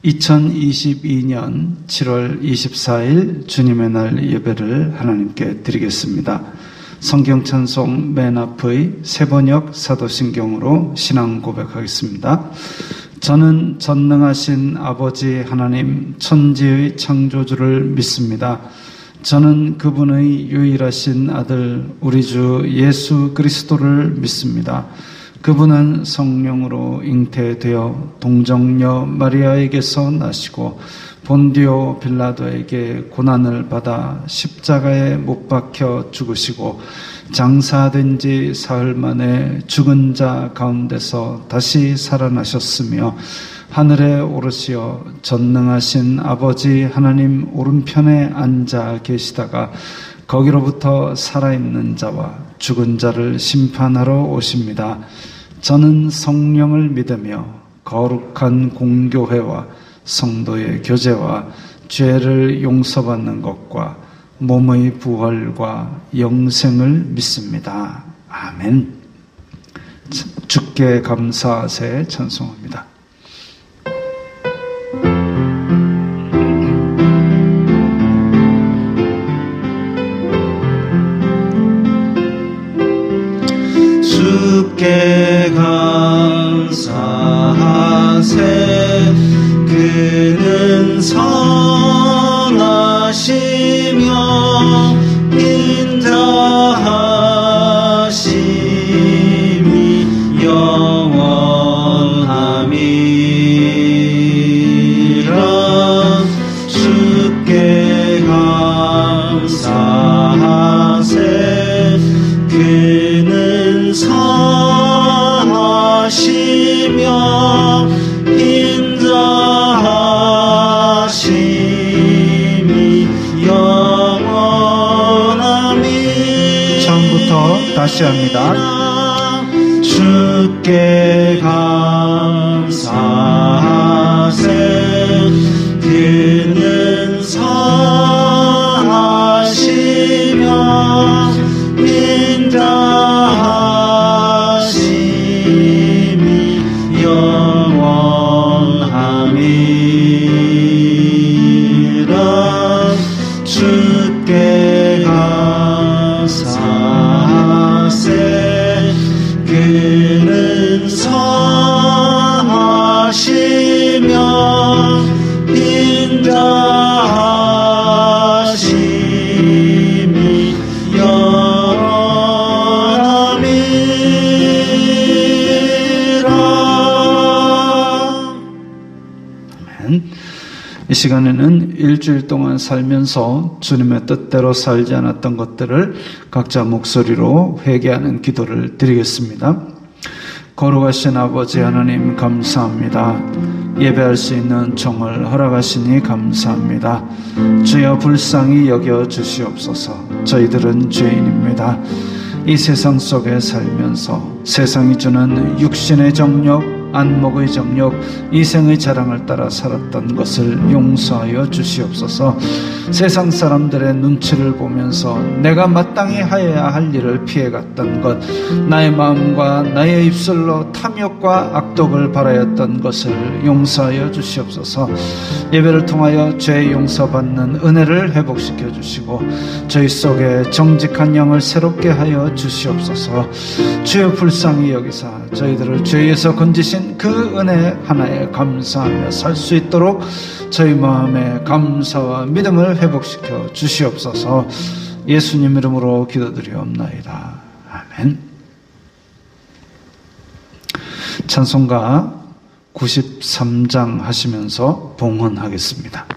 2022년 7월 24일 주님의 날 예배를 하나님께 드리겠습니다. 성경 찬송 맨 앞의 세번역 사도신경으로 신앙 고백하겠습니다. 저는 전능하신 아버지 하나님 천지의 창조주를 믿습니다. 저는 그분의 유일하신 아들 우리 주 예수 그리스도를 믿습니다. 그분은 성령으로 잉태되어 동정녀 마리아에게서 나시고 본디오 빌라도에게 고난을 받아 십자가에 못 박혀 죽으시고 장사된 지 사흘 만에 죽은 자 가운데서 다시 살아나셨으며 하늘에 오르시어 전능하신 아버지 하나님 오른편에 앉아 계시다가 거기로부터 살아있는 자와 죽은 자를 심판하러 오십니다. 저는 성령을 믿으며 거룩한 공교회와 성도의 교제와 죄를 용서받는 것과 몸의 부활과 영생을 믿습니다. 아멘. 주께 감사하세 찬송합니다. 주께 감사하세. 그는 선하시며 인자하심이 영원함이라. 주께 감사하세. 그는 선하시며 인자하심이 영원함이. 처음부터 다시 합니다. 주께 감사하세. 그는 선하시며 인자하심이 영원함이라. 주께 감사하세. 그는 선하시며 인자하심이 영원함이라. 이 시간에는 일주일 동안 살면서 주님의 뜻대로 살지 않았던 것들을 각자 목소리로 회개하는 기도를 드리겠습니다. 거룩하신 아버지 하나님 감사합니다. 예배할 수 있는 종을 허락하시니 감사합니다. 주여 불쌍히 여겨 주시옵소서. 저희들은 죄인입니다. 이 세상 속에 살면서 세상이 주는 육신의 정욕, 안목의 정욕, 이생의 자랑을 따라 살았던 것을 용서하여 주시옵소서. 세상 사람들의 눈치를 보면서 내가 마땅히 하여야 할 일을 피해갔던 것, 나의 마음과 나의 입술로 탐욕과 악독을 바라였던 것을 용서하여 주시옵소서. 예배를 통하여 죄 용서받는 은혜를 회복시켜 주시고 저희 속에 정직한 영을 새롭게 하여 주시옵소서. 주여 불쌍히 여기사 저희들을 죄에서 건지신 그 은혜 하나에 감사하며 살 수 있도록 저희 마음에 감사와 믿음을 회복시켜 주시옵소서. 예수님 이름으로 기도드리옵나이다. 아멘. 찬송가 93장 하시면서 봉헌하겠습니다.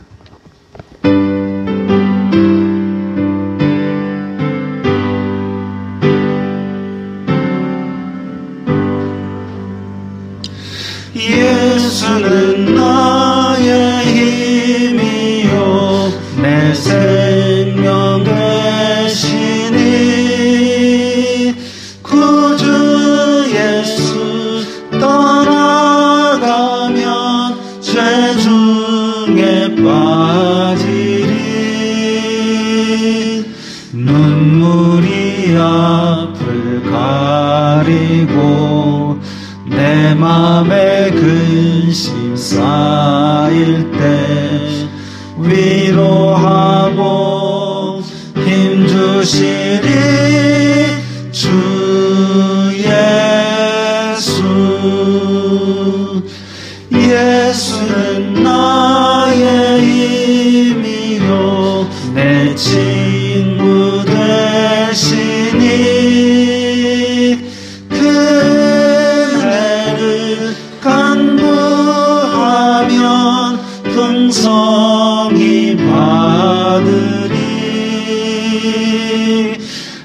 예수는 나의 힘이요 내 생명 되시니. 구주 예수 떠나가면 죄 중에 빠지리. 눈물이 앞을 가리고 내 맘에 근심 쌓 쌓일 때 위로하고 힘주시리 주 예수. 예수는 나의 힘이요 내 친구 되시니 그네를 간구하면 풍성히 받으리.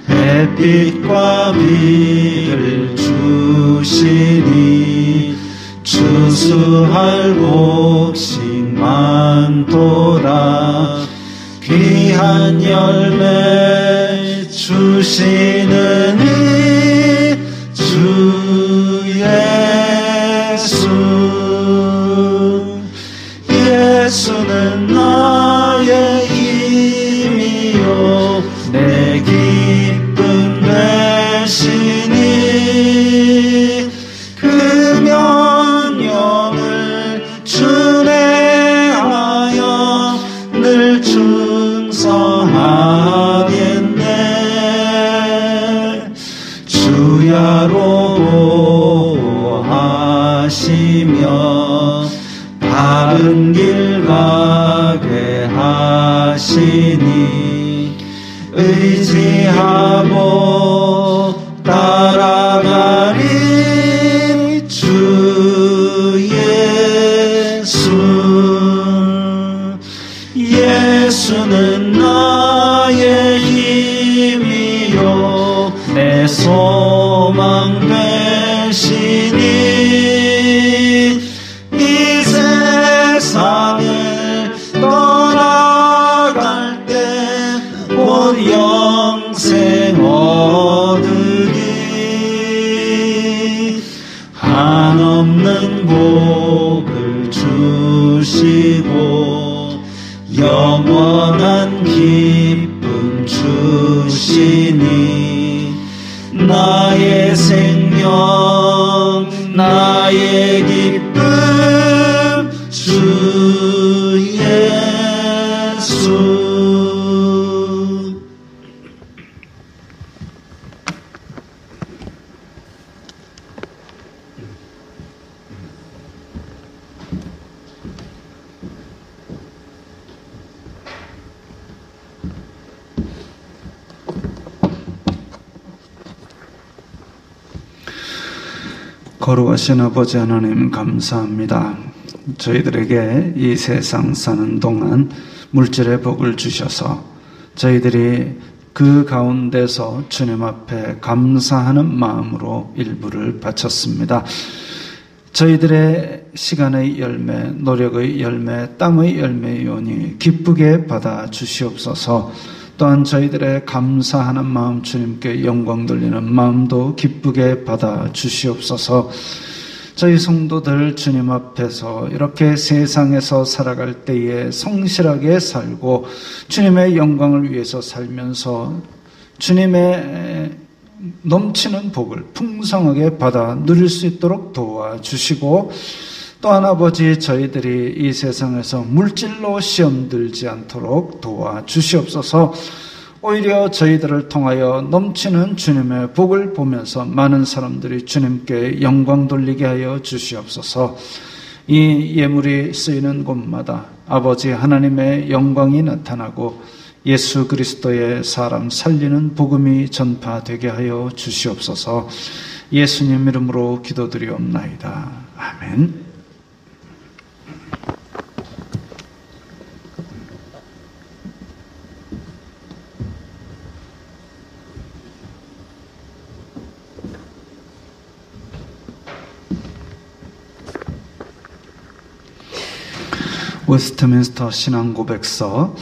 햇빛과 비를 주시니 추수할 곡식 많도다. 귀한 열매 주시는 이 주 예수. 예수는 나의 힘이요 내 기쁨 되시니 그 명령을 준행하여 늘 충성하겠네. 주야로 보호하시며 바른 길 가게 하시니 의지하고 따라가리 주 예수. 예수는 나의 힘이요 내 소망 되시니 이 세상을 떠나갈 때 곧 영생 얻으리. 한없는 복을 주시고 영원한 기쁨 주시니 나의 생명 나의 기쁨 주 예수. 거룩하신 아버지 하나님 감사합니다. 저희들에게 이 세상 사는 동안 물질의 복을 주셔서 저희들이 그 가운데서 주님 앞에 감사하는 마음으로 일부를 바쳤습니다. 저희들의 시간의 열매, 노력의 열매, 땀의 열매이오니 기쁘게 받아 주시옵소서. 또한 저희들의 감사하는 마음, 주님께 영광 돌리는 마음도 기쁘게 받아 주시옵소서. 저희 성도들 주님 앞에서 이렇게 세상에서 살아갈 때에 성실하게 살고 주님의 영광을 위해서 살면서 주님의 넘치는 복을 풍성하게 받아 누릴 수 있도록 도와주시고, 또한 아버지 저희들이 이 세상에서 물질로 시험 들지 않도록 도와주시옵소서. 오히려 저희들을 통하여 넘치는 주님의 복을 보면서 많은 사람들이 주님께 영광 돌리게 하여 주시옵소서. 이 예물이 쓰이는 곳마다 아버지 하나님의 영광이 나타나고 예수 그리스도의 사람 살리는 복음이 전파되게 하여 주시옵소서. 예수님 이름으로 기도드리옵나이다. 아멘. 웨스트민스터 신앙고백서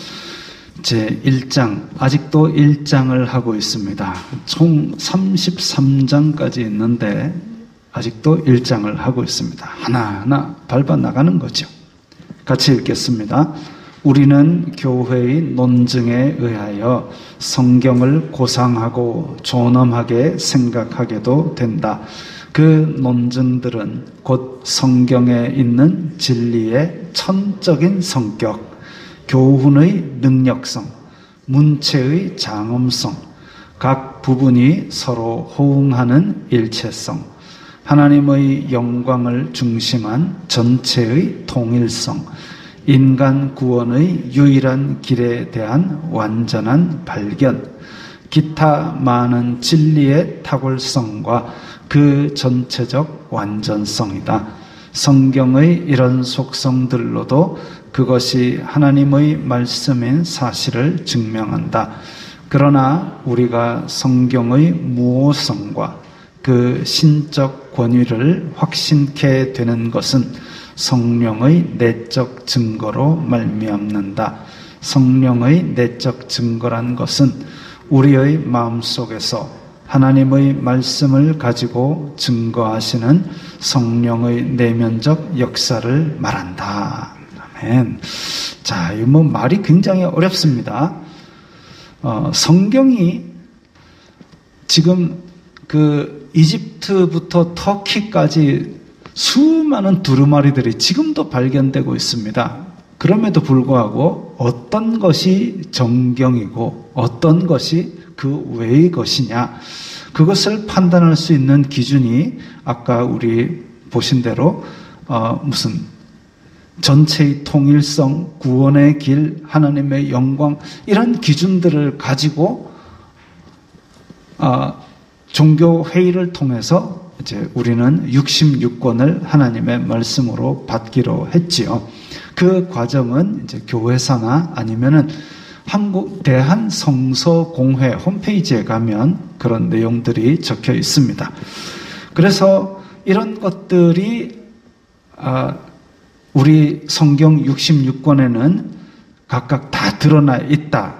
제1장, 아직도 1장을 하고 있습니다. 총 33장까지 있는데 아직도 1장을 하고 있습니다. 하나하나 밟아 나가는 거죠. 같이 읽겠습니다. 우리는 교회의 논증에 의하여 성경을 고상하고 존엄하게 생각하게도 된다. 그 논증들은 곧 성경에 있는 진리의 천적인 성격, 교훈의 능력성, 문체의 장엄성, 각 부분이 서로 호응하는 일체성, 하나님의 영광을 중심한 전체의 통일성, 인간 구원의 유일한 길에 대한 완전한 발견, 기타 많은 진리의 탁월성과 그 전체적 완전성이다. 성경의 이런 속성들로도 그것이 하나님의 말씀인 사실을 증명한다. 그러나 우리가 성경의 무오성과 그 신적 권위를 확신케 되는 것은 성령의 내적 증거로 말미암는다. 성령의 내적 증거란 것은 우리의 마음속에서 하나님의 말씀을 가지고 증거하시는 성령의 내면적 역사를 말한다. 아멘. 자, 이 말이 굉장히 어렵습니다. 성경이 지금 그 이집트부터 터키까지 수많은 두루마리들이 지금도 발견되고 있습니다. 그럼에도 불구하고 어떤 것이 정경이고 어떤 것이 그 외의 것이냐, 그것을 판단할 수 있는 기준이 아까 우리 보신 대로 무슨 전체의 통일성, 구원의 길, 하나님의 영광, 이런 기준들을 가지고 종교 회의를 통해서 이제 우리는 66권을 하나님의 말씀으로 받기로 했지요. 그 과정은 이제 교회사나 아니면은 한국 대한성서공회 홈페이지에 가면 그런 내용들이 적혀 있습니다. 그래서 이런 것들이 우리 성경 66권에는 각각 다 드러나 있다.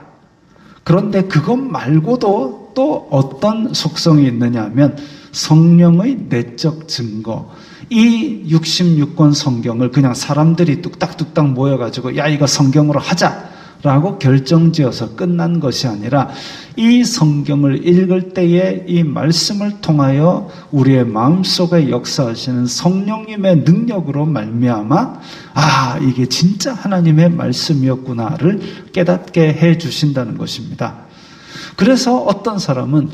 그런데 그것 말고도 또 어떤 속성이 있느냐 하면 성령의 내적 증거. 이 66권 성경을 그냥 사람들이 뚝딱뚝딱 모여가지고 야, 이거 성경으로 하자 라고 결정지어서 끝난 것이 아니라 이 성경을 읽을 때에 이 말씀을 통하여 우리의 마음속에 역사하시는 성령님의 능력으로 말미암아 이게 진짜 하나님의 말씀이었구나를 깨닫게 해 주신다는 것입니다. 그래서 어떤 사람은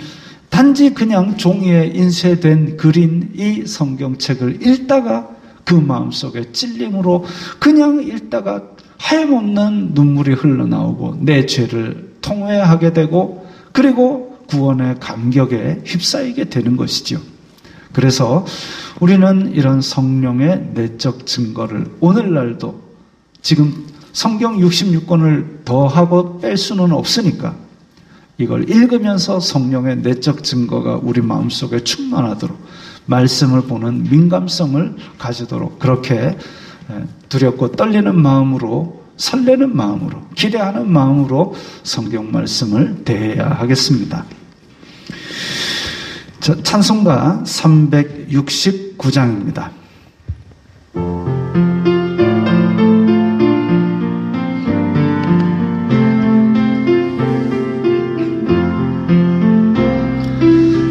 단지 그냥 종이에 인쇄된 글인 이 성경책을 읽다가 그 마음속에 찔림으로 그냥 읽다가 하염없는 눈물이 흘러나오고 내 죄를 통회하게 되고 그리고 구원의 감격에 휩싸이게 되는 것이죠. 그래서 우리는 이런 성령의 내적 증거를 오늘날도 지금 성경 66권을 더하고 뺄 수는 없으니까 이걸 읽으면서 성령의 내적 증거가 우리 마음속에 충만하도록 말씀을 보는 민감성을 가지도록 그렇게 두렵고 떨리는 마음으로, 설레는 마음으로, 기대하는 마음으로 성경 말씀을 대해야 하겠습니다. 찬송가 369장입니다.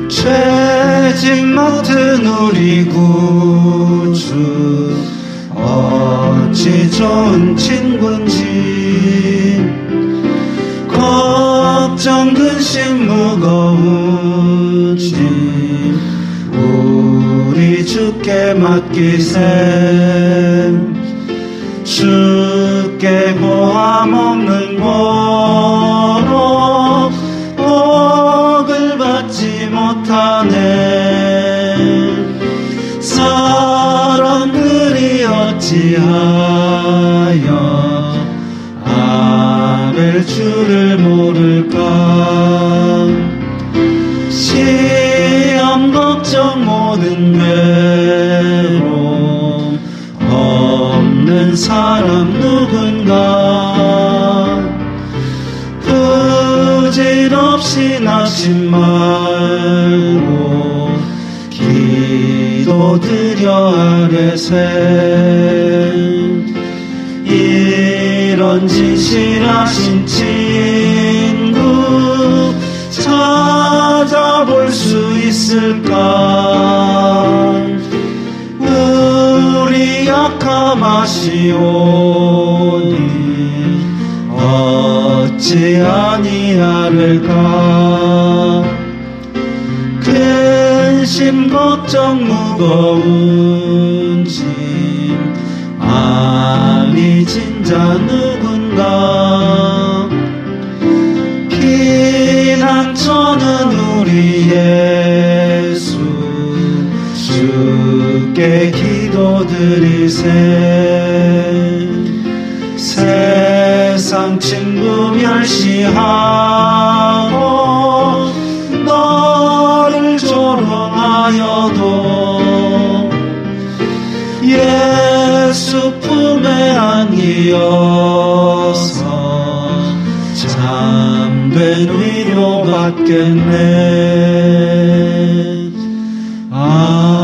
죄짐 맡은 우리 구주 어찌 좋은 친구인지 걱정 근심 무거운지 우리 주께 맡기세. 주께 고함 없는 고로 복을 받지 못하네. 사람들이 어찌하여 아벨 주를 모를까. 시험 걱정 모든 괴로움 없는 사람 누군가. 부질없이 낙심 말고 기도드려 아뢰세. 이런 진실하신 친구 찾아볼 수 있을까. 어찌 아니하를까. 근심 걱정 무거운 짐 아니 진자 누군가. 피난처는 우리 예수 주께 기도드리세. 세상 친구 멸시하고 너를 조롱하여도 예수 품에 안기어서 참된 위로 받겠네. 아멘.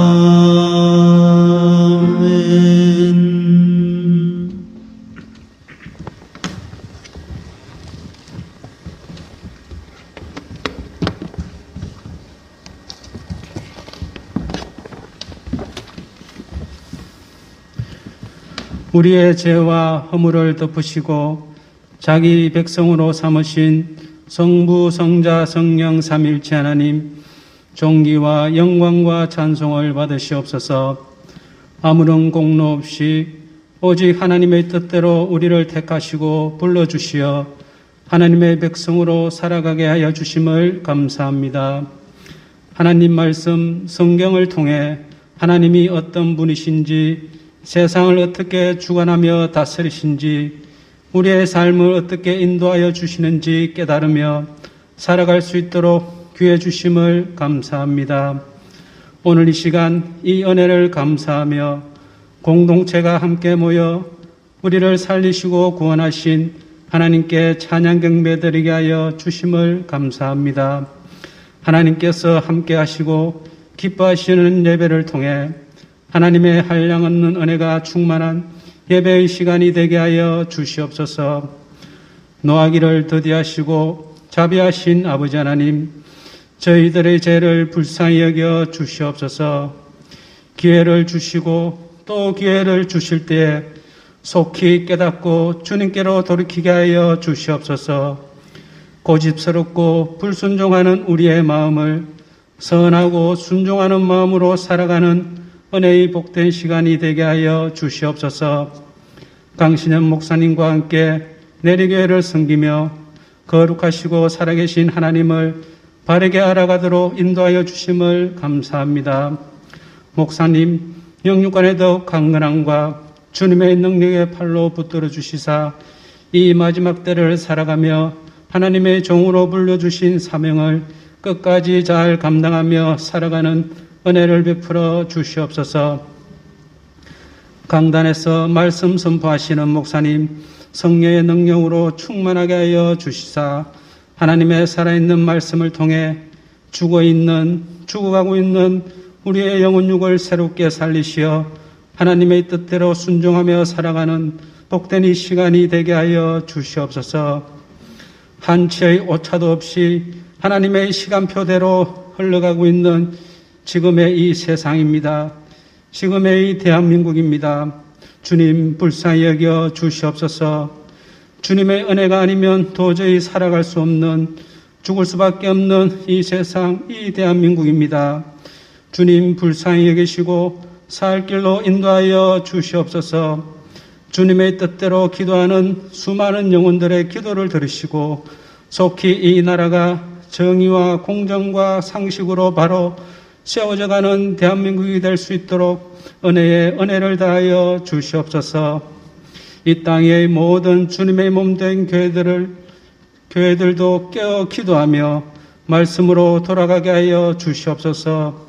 우리의 죄와 허물을 덮으시고 자기 백성으로 삼으신 성부, 성자, 성령 삼일체 하나님, 존귀와 영광과 찬송을 받으시옵소서. 아무런 공로 없이 오직 하나님의 뜻대로 우리를 택하시고 불러주시어 하나님의 백성으로 살아가게 하여 주심을 감사합니다. 하나님 말씀 성경을 통해 하나님이 어떤 분이신지, 세상을 어떻게 주관하며 다스리신지, 우리의 삶을 어떻게 인도하여 주시는지 깨달으며 살아갈 수 있도록 귀해 주심을 감사합니다. 오늘 이 시간 이 은혜를 감사하며 공동체가 함께 모여 우리를 살리시고 구원하신 하나님께 찬양 경배드리게 하여 주심을 감사합니다. 하나님께서 함께 하시고 기뻐하시는 예배를 통해 하나님의 한량없는 은혜가 충만한 예배의 시간이 되게 하여 주시옵소서. 노하기를 더디하시고 자비하신 아버지 하나님, 저희들의 죄를 불쌍히 여겨 주시옵소서. 기회를 주시고 또 기회를 주실 때에 속히 깨닫고 주님께로 돌이키게 하여 주시옵소서. 고집스럽고 불순종하는 우리의 마음을 선하고 순종하는 마음으로 살아가는 은혜의 복된 시간이 되게 하여 주시옵소서. 강신현 목사님과 함께 내리교회를 섬기며 거룩하시고 살아계신 하나님을 바르게 알아가도록 인도하여 주심을 감사합니다. 목사님 영육간에 더욱 강건함과 주님의 능력의 팔로 붙들어 주시사 이 마지막 때를 살아가며 하나님의 종으로 불러주신 사명을 끝까지 잘 감당하며 살아가는 은혜를 베풀어 주시옵소서. 강단에서 말씀 선포하시는 목사님 성령의 능력으로 충만하게 하여 주시사 하나님의 살아있는 말씀을 통해 죽어가고 있는 우리의 영혼육을 새롭게 살리시어 하나님의 뜻대로 순종하며 살아가는 복된 이 시간이 되게 하여 주시옵소서. 한치의 오차도 없이 하나님의 시간표대로 흘러가고 있는 지금의 이 세상입니다. 지금의 이 대한민국입니다. 주님 불쌍히 여겨 주시옵소서. 주님의 은혜가 아니면 도저히 살아갈 수 없는, 죽을 수밖에 없는 이 세상, 이 대한민국입니다. 주님 불쌍히 여기시고 살 길로 인도하여 주시옵소서. 주님의 뜻대로 기도하는 수많은 영혼들의 기도를 들으시고 속히 이 나라가 정의와 공정과 상식으로 바로 세워져가는 대한민국이 될 수 있도록 은혜를 다하여 주시옵소서. 이 땅의 모든 주님의 몸된 교회들도 깨어 기도하며 말씀으로 돌아가게 하여 주시옵소서.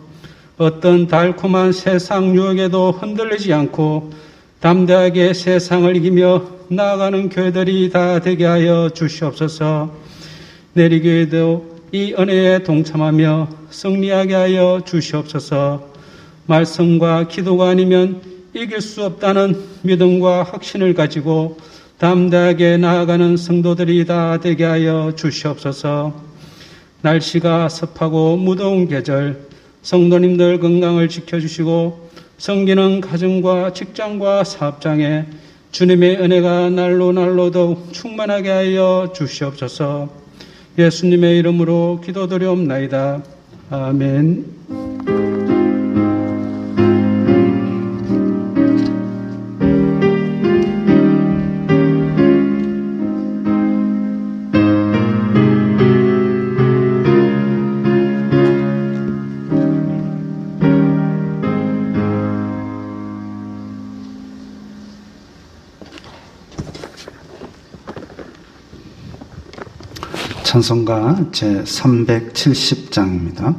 어떤 달콤한 세상 유혹에도 흔들리지 않고 담대하게 세상을 이기며 나아가는 교회들이 다 되게 하여 주시옵소서. 내리교회도 이 은혜에 동참하며 승리하게 하여 주시옵소서. 말씀과 기도가 아니면 이길 수 없다는 믿음과 확신을 가지고 담대하게 나아가는 성도들이 다 되게 하여 주시옵소서. 날씨가 습하고 무더운 계절 성도님들 건강을 지켜주시고 섬기는 가정과 직장과 사업장에 주님의 은혜가 날로 날로 더욱 충만하게 하여 주시옵소서. 예수님의 이름으로 기도드리옵나이다. 아멘. 찬송가 제370장입니다.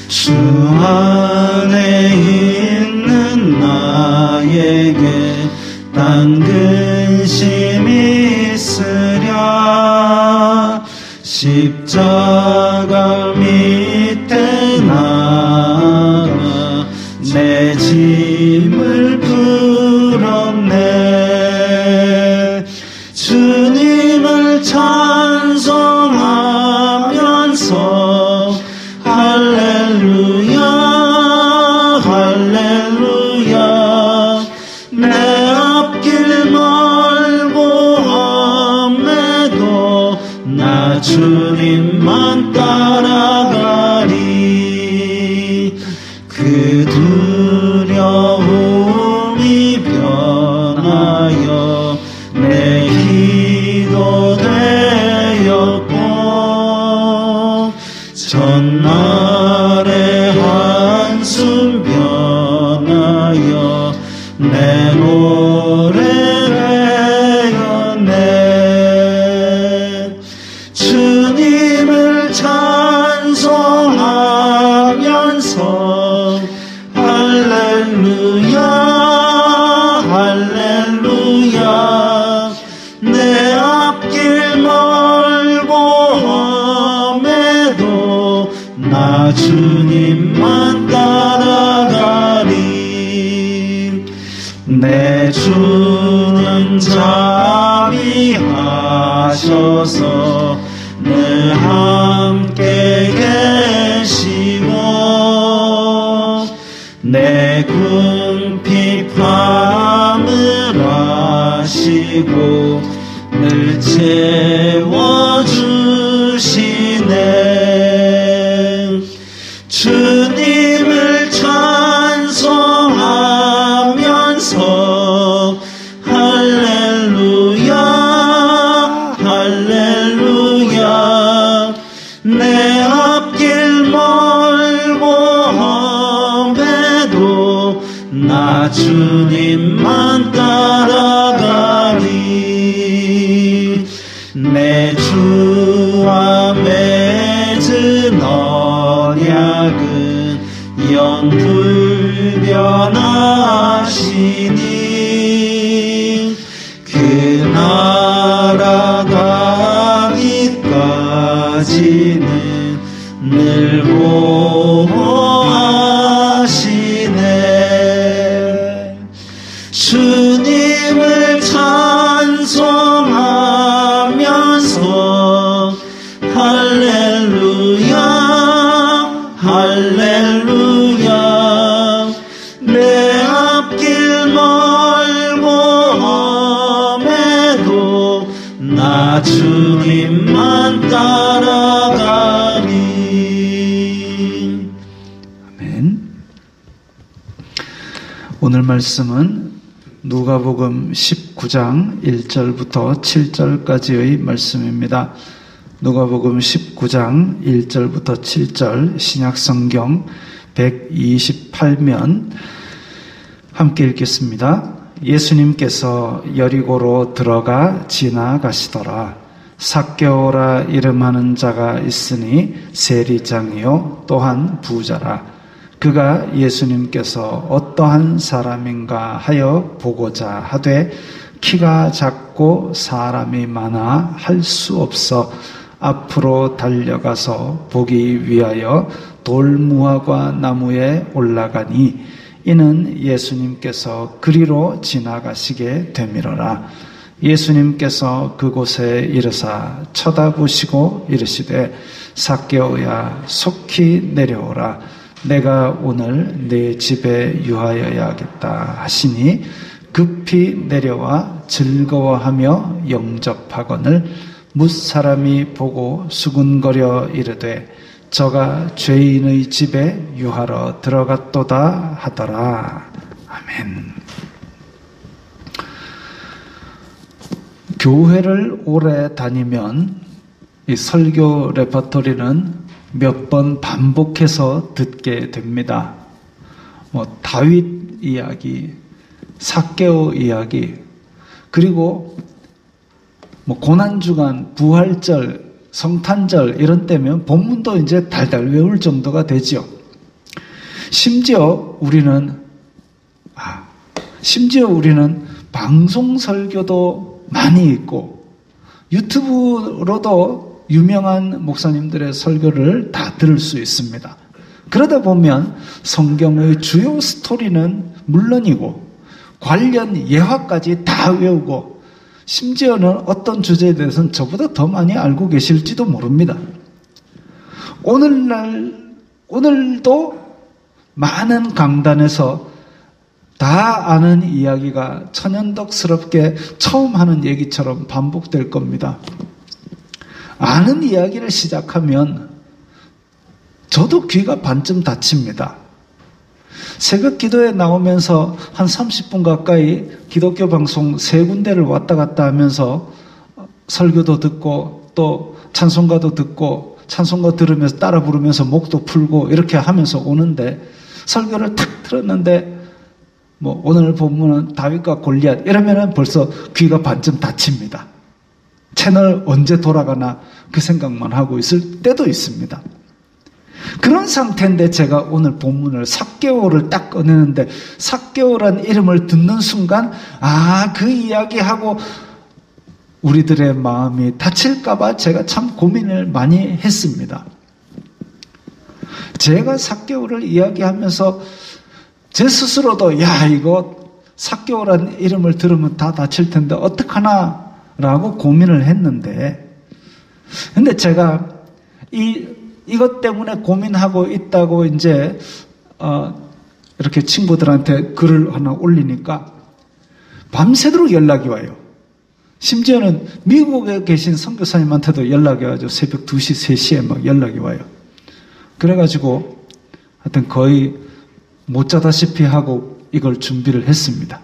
주 안에 있는 나에게 딴 근심이 있으랴. 십자가 밑에 나가 내 짐을 풀었네. 주님을 찬송하면서 할렐루야 할렐루야. 내 앞길 멀고 험해도 나 주님만 따라가리. 그 두려움이 변하여 내 기도 되었고 전날의 한숨 변하여 내 노래 되었네. 주님을 찬송하면서 할렐루야 할렐루야. 내 앞길 멀고 험해도 나 주님만 따라가리. 내 주는 자비하셔서 늘 함께 계시고 내 궁핍함을 아시고 늘 채워주시네. 주님을 찬송하면서 할렐루야 할렐루야. 내 앞길 멀고 험해도 나 주님만 따라가리. 내 주와 맺은 언약은 영불변하시니 그 나라 가기까지는 늘 보호하시네. 주님을 찬송하면서 할렐루야 할렐루야. 내 앞길 멀고 험해도 나 주님만 따라가리. 아멘. 오늘 말씀은 누가복음 19장 1절부터 7절까지의 말씀입니다. 누가복음 19장 1절부터 7절 신약성경 128면 함께 읽겠습니다. 예수님께서 여리고로 들어가 지나가시더라. 삭개오라 이름하는 자가 있으니 세리장이요 또한 부자라. 그가 예수님께서 어떠한 사람인가 하여 보고자 하되 키가 작고 사람이 많아 할 수 없어 앞으로 달려가서 보기 위하여 돌무화과 나무에 올라가니 이는 예수님께서 그리로 지나가시게 되밀어라. 예수님께서 그곳에 이르사 쳐다보시고 이르시되 zac개오야 속히 내려오라. 내가 오늘 네 집에 유하여야겠다 하시니 급히 내려와 즐거워하며 영접하거늘 뭇사람이 보고 수군거려 이르되 저가 죄인의 집에 유하러 들어갔도다 하더라. 아멘. 교회를 오래 다니면 이 설교 레퍼토리는 몇 번 반복해서 듣게 됩니다. 다윗 이야기, zac개오 이야기, 그리고 고난주간, 부활절, 성탄절 이런 때면 본문도 이제 달달 외울 정도가 되지요. 심지어 우리는 방송 설교도 많이 있고 유튜브로도 유명한 목사님들의 설교를 다 들을 수 있습니다. 그러다 보면 성경의 주요 스토리는 물론이고 관련 예화까지 다 외우고 심지어는 어떤 주제에 대해서는 저보다 더 많이 알고 계실지도 모릅니다. 오늘도 많은 강단에서 다 아는 이야기가 천연덕스럽게 처음 하는 얘기처럼 반복될 겁니다. 아는 이야기를 시작하면 저도 귀가 반쯤 닫힙니다. 새벽 기도에 나오면서 한 30분 가까이 기독교 방송 3군데를 왔다 갔다 하면서 설교도 듣고 또 찬송가도 듣고 찬송가 들으면서 따라 부르면서 목도 풀고 이렇게 하면서 오는데 설교를 탁 들었는데 오늘 본문은 다윗과 골리앗 이러면은 벌써 귀가 반쯤 닫힙니다. 채널 언제 돌아가나 그 생각만 하고 있을 때도 있습니다. 그런 상태인데 제가 오늘 본문을 zac개오를 딱 꺼내는데 zac개오란 이름을 듣는 순간 그 이야기하고 우리들의 마음이 다칠까봐 제가 참 고민을 많이 했습니다. 제가 zac개오를 이야기하면서 제 스스로도 이거 zac개오란 이름을 들으면 다 다칠 텐데 어떡하나 라고 고민을 했는데 근데 제가 이것 때문에 고민하고 있다고 이제 이렇게 친구들한테 글을 하나 올리니까 밤새도록 연락이 와요. 심지어는 미국에 계신 선교사님한테도 연락이 와가지고 새벽 2시, 3시에 막 연락이 와요. 그래가지고 하여튼 거의 못 자다시피 하고 이걸 준비를 했습니다.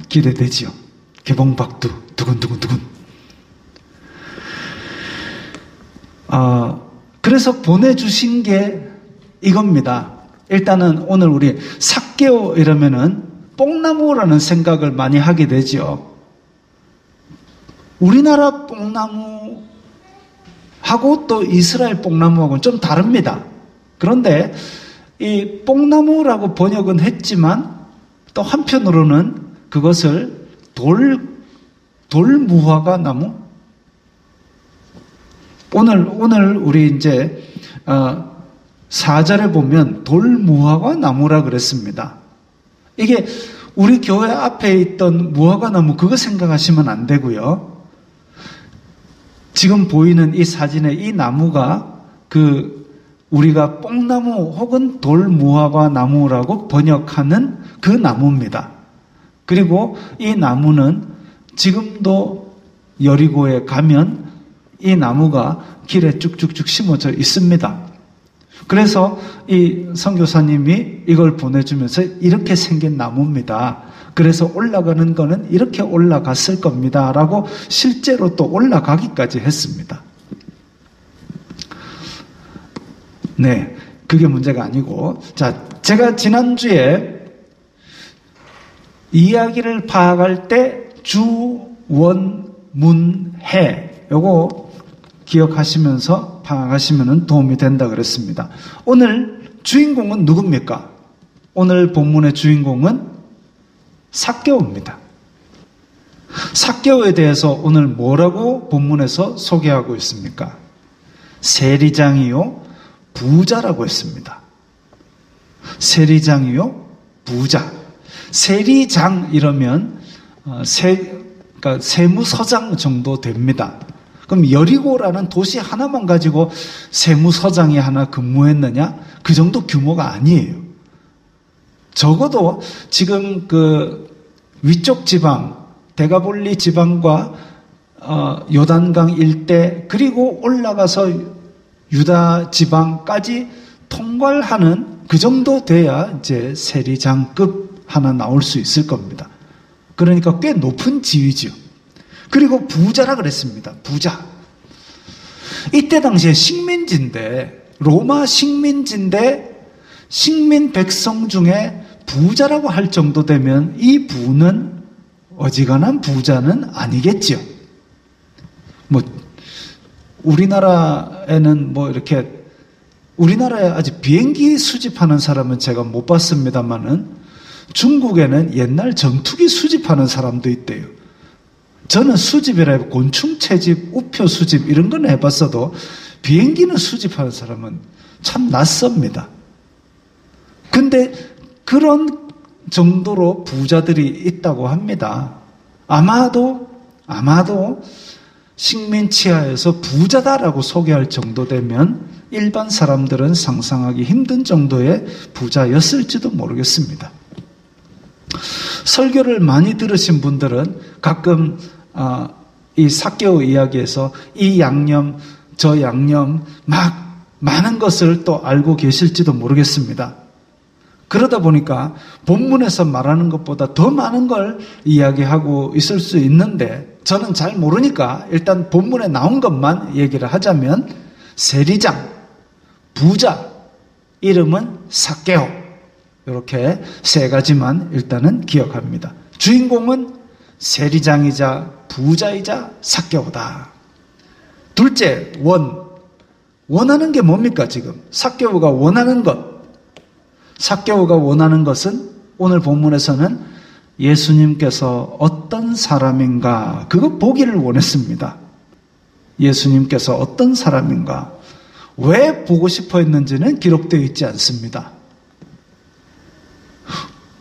기대되지요. 개봉박두 두근두근. 그래서 보내주신 게 이겁니다. 일단은 오늘 우리 zac개오 이러면은 뽕나무라는 생각을 많이 하게 되죠. 우리나라 뽕나무하고 또 이스라엘 뽕나무하고는 좀 다릅니다. 그런데 이 뽕나무라고 번역은 했지만 또 한편으로는 그것을 돌무화과 나무? 오늘 우리 이제 4절에 보면 돌무화과 나무라 그랬습니다. 이게 우리 교회 앞에 있던 무화과 나무 그거 생각하시면 안 되고요. 지금 보이는 이 사진의 이 나무가 우리가 뽕나무 혹은 돌무화과 나무라고 번역하는 그 나무입니다. 그리고 이 나무는 지금도 여리고에 가면 이 나무가 길에 쭉쭉쭉 심어져 있습니다. 그래서 이 선교사님이 이걸 보내주면서 이렇게 생긴 나무입니다. 그래서 올라가는 거는 이렇게 올라갔을 겁니다. 라고 실제로 또 올라가기까지 했습니다. 네, 그게 문제가 아니고 자, 제가 지난주에 이야기를 파악할 때 주원문해 요거 기억하시면서 파악하시면 도움이 된다 그랬습니다. 오늘 주인공은 누굽니까? 오늘 본문의 주인공은 zac개오입니다. zac개오에 대해서 오늘 뭐라고 본문에서 소개하고 있습니까? 세리장이요, 부자라고 했습니다. 세리장이요, 부자. 세리장 이러면 그러니까 세무서장 정도 됩니다. 그럼 여리고라는 도시 하나만 가지고 세무서장이 하나 근무했느냐? 그 정도 규모가 아니에요. 적어도 지금 그 위쪽 지방, 데가볼리 지방과 요단강 일대 그리고 올라가서 유다 지방까지 통괄하는 그 정도 돼야 이제 세리장급 하나 나올 수 있을 겁니다. 그러니까 꽤 높은 지위죠. 그리고 부자라 그랬습니다. 부자. 이때 당시에 식민지인데, 로마 식민지인데 식민 백성 중에 부자라고 할 정도 되면 이 부는 어지간한 부자는 아니겠지요. 뭐 우리나라에는 뭐 이렇게 우리나라에 아직 비행기 수집하는 사람은 제가 못 봤습니다만은 중국에는 옛날 전투기 수집하는 사람도 있대요. 저는 수집이라 해도 곤충 채집, 우표 수집 이런 건 해봤어도 비행기는 수집하는 사람은 참 낯섭니다. 근데 그런 정도로 부자들이 있다고 합니다. 아마도 식민 치하에서 부자다라고 소개할 정도 되면 일반 사람들은 상상하기 힘든 정도의 부자였을지도 모르겠습니다. 설교를 많이 들으신 분들은 가끔 이 삭개오 이야기에서 이 양념 저 양념 막 많은 것을 또 알고 계실지도 모르겠습니다. 그러다 보니까 본문에서 말하는 것보다 더 많은 걸 이야기하고 있을 수 있는데 저는 잘 모르니까 일단 본문에 나온 것만 얘기를 하자면 세리장, 부자, 이름은 삭개오, 이렇게 세 가지만 일단은 기억합니다. 주인공은 세리장이자 부자이자 삭개오다. 둘째, 원하는 게 뭡니까 지금? 삭개오가 원하는 것. 삭개오가 원하는 것은 오늘 본문에서는 예수님께서 어떤 사람인가 그거 보기를 원했습니다. 예수님께서 어떤 사람인가 왜 보고 싶어 했는지는 기록되어 있지 않습니다.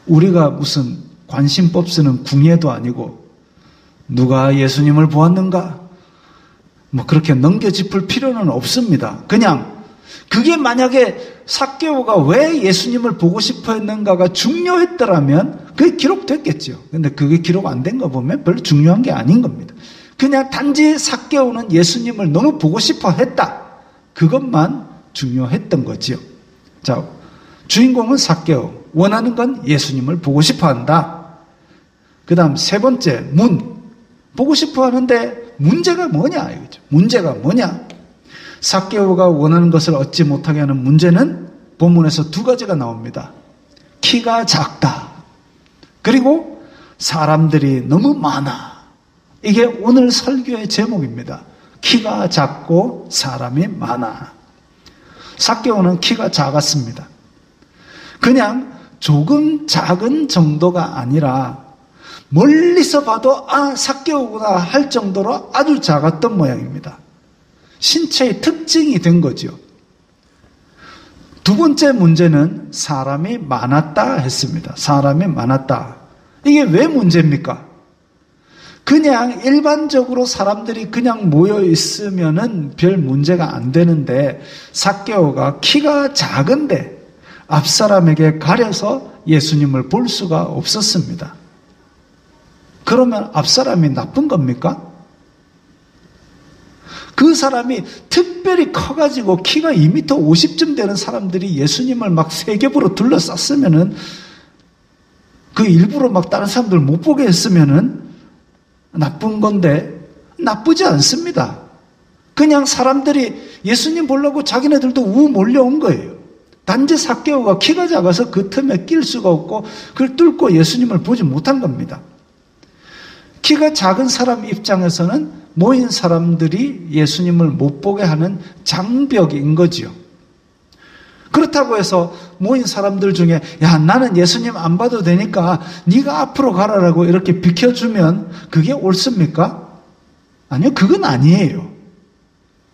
우리가 무슨 관심법 쓰는 궁예도 아니고 누가 예수님을 보았는가 뭐 그렇게 넘겨짚을 필요는 없습니다. 그냥 그게 만약에 삭개오가 왜 예수님을 보고 싶어 했는가가 중요했더라면 그게 기록됐겠죠. 근데 그게 기록 안 된 거 보면 별로 중요한 게 아닌 겁니다. 그냥 단지 삭개오는 예수님을 너무 보고 싶어 했다. 그것만 중요했던 거지요. 자, 주인공은 삭개오. 원하는 건 예수님을 보고 싶어 한다. 그 다음 세 번째, 보고 싶어 하는데 문제가 뭐냐 이거죠. 문제가 뭐냐? 삭개오가 원하는 것을 얻지 못하게 하는 문제는 본문에서 두 가지가 나옵니다. 키가 작다. 그리고 사람들이 너무 많아. 이게 오늘 설교의 제목입니다. 키가 작고 사람이 많아. 삭개오는 키가 작았습니다. 그냥 조금 작은 정도가 아니라 멀리서 봐도 삭개오구나 할 정도로 아주 작았던 모양입니다. 신체의 특징이 된 거죠. 두 번째 문제는 사람이 많았다 했습니다. 사람이 많았다. 이게 왜 문제입니까? 그냥 일반적으로 사람들이 그냥 모여 있으면은 별 문제가 안 되는데 삭개오가 키가 작은데 앞사람에게 가려서 예수님을 볼 수가 없었습니다. 그러면 앞사람이 나쁜 겁니까? 그 사람이 특별히 커가지고 키가 2m 50쯤 되는 사람들이 예수님을 막 세 겹으로 둘러쌌으면은 그 일부러 막 다른 사람들 못 보게 했으면은 나쁜 건데 나쁘지 않습니다. 그냥 사람들이 예수님 보려고 자기네들도 몰려온 거예요. 단지 삭개오가 키가 작아서 그 틈에 낄 수가 없고 그걸 뚫고 예수님을 보지 못한 겁니다. 키가 작은 사람 입장에서는 모인 사람들이 예수님을 못 보게 하는 장벽인 거지요. 그렇다고 해서 모인 사람들 중에 야 나는 예수님 안 봐도 되니까 네가 앞으로 가라라고 이렇게 비켜주면 그게 옳습니까? 아니요, 그건 아니에요.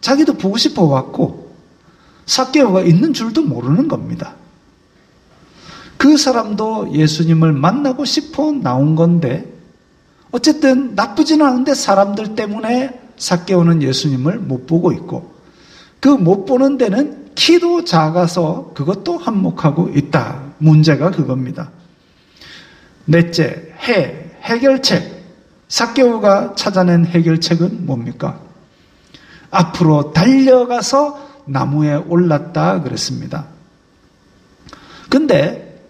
자기도 보고 싶어 왔고 삭개오가 있는 줄도 모르는 겁니다. 그 사람도 예수님을 만나고 싶어 나온 건데 어쨌든 나쁘지는 않은데 사람들 때문에 삭개오는 예수님을 못 보고 있고 그 못 보는 데는 키도 작아서 그것도 한몫하고 있다. 문제가 그겁니다. 넷째, 해결책. 삭개오가 찾아낸 해결책은 뭡니까? 앞으로 달려가서 나무에 올랐다 그랬습니다. 근데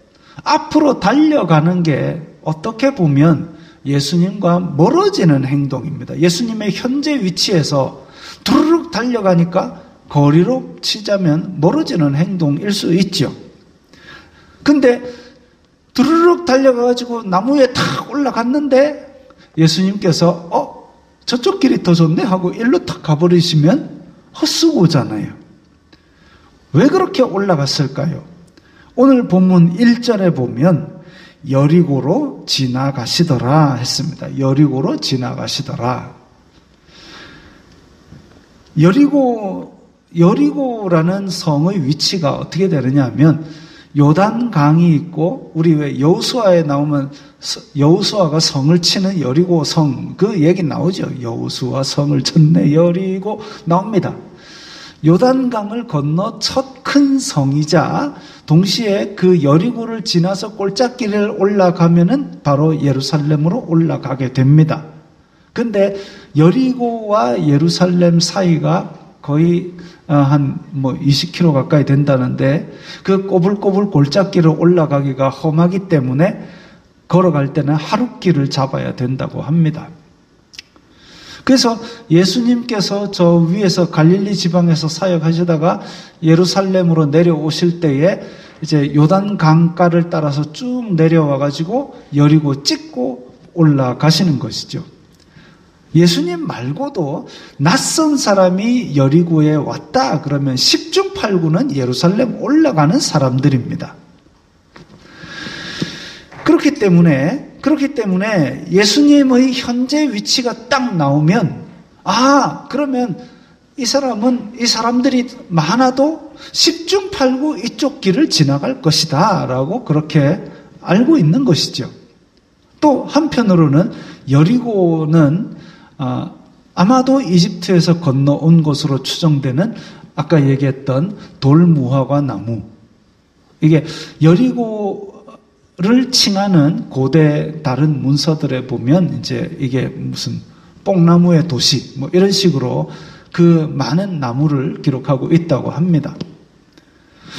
앞으로 달려가는 게 어떻게 보면 예수님과 멀어지는 행동입니다. 예수님의 현재 위치에서 두루룩 달려가니까 거리로 치자면 멀어지는 행동일 수 있죠. 근데 두루룩 달려가가지고 나무에 탁 올라갔는데 예수님께서 저쪽 길이 더 좋네 하고 일로 탁 가버리시면 헛수고잖아요. 왜 그렇게 올라갔을까요? 오늘 본문 1절에 보면 여리고로 지나가시더라 했습니다. 여리고로 지나가시더라. 여리고라는 성의 위치가 어떻게 되느냐 하면 요단강이 있고 우리 왜 여호수아에 나오면 여호수아가 성을 치는 여리고 성 그 얘기 나오죠. 여호수아 성을 쳤네 여리고 나옵니다. 요단강을 건너 첫 큰 성이자 동시에 그 여리고를 지나서 골짜기를 올라가면은 바로 예루살렘으로 올라가게 됩니다. 근데 여리고와 예루살렘 사이가 거의 한 20km 가까이 된다는데 그 꼬불꼬불 골짜기를 올라가기가 험하기 때문에 걸어갈 때는 하룻길을 잡아야 된다고 합니다. 그래서 예수님께서 저 위에서 갈릴리 지방에서 사역하시다가 예루살렘으로 내려오실 때에 이제 요단 강가를 따라서 쭉 내려와 가지고 여리고 찍고 올라가시는 것이죠. 예수님 말고도 낯선 사람이 여리고에 왔다 그러면 10중 8구는 예루살렘 올라가는 사람들입니다. 그렇기 때문에 예수님의 현재 위치가 딱 나오면 그러면 이 사람들이 많아도 10중 8구 이쪽 길을 지나갈 것이다 라고 그렇게 알고 있는 것이죠. 또 한편으로는 여리고는 아마도 이집트에서 건너온 것으로 추정되는 아까 얘기했던 돌무화과 나무, 이게 여리고를 칭하는 고대 다른 문서들에 보면 이제 이게 무슨 뽕나무의 도시 이런 식으로 그 많은 나무를 기록하고 있다고 합니다.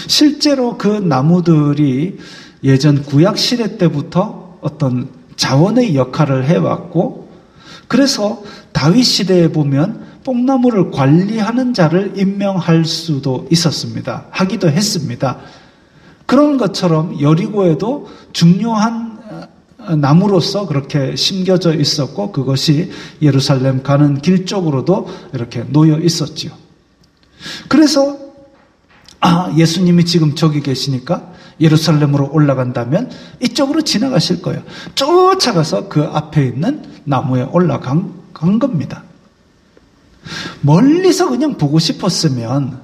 실제로 그 나무들이 예전 구약시대 때부터 어떤 자원의 역할을 해왔고 그래서 다윗 시대에 보면 뽕나무를 관리하는 자를 임명할 수도 있었습니다. 하기도 했습니다. 그런 것처럼 여리고에도 중요한 나무로서 그렇게 심겨져 있었고 그것이 예루살렘 가는 길 쪽으로도 이렇게 놓여 있었지요. 그래서 예수님이 지금 저기 계시니까 예루살렘으로 올라간다면 이쪽으로 지나가실 거예요. 쫓아가서 그 앞에 있는 나무에 올라간 겁니다. 멀리서 그냥 보고 싶었으면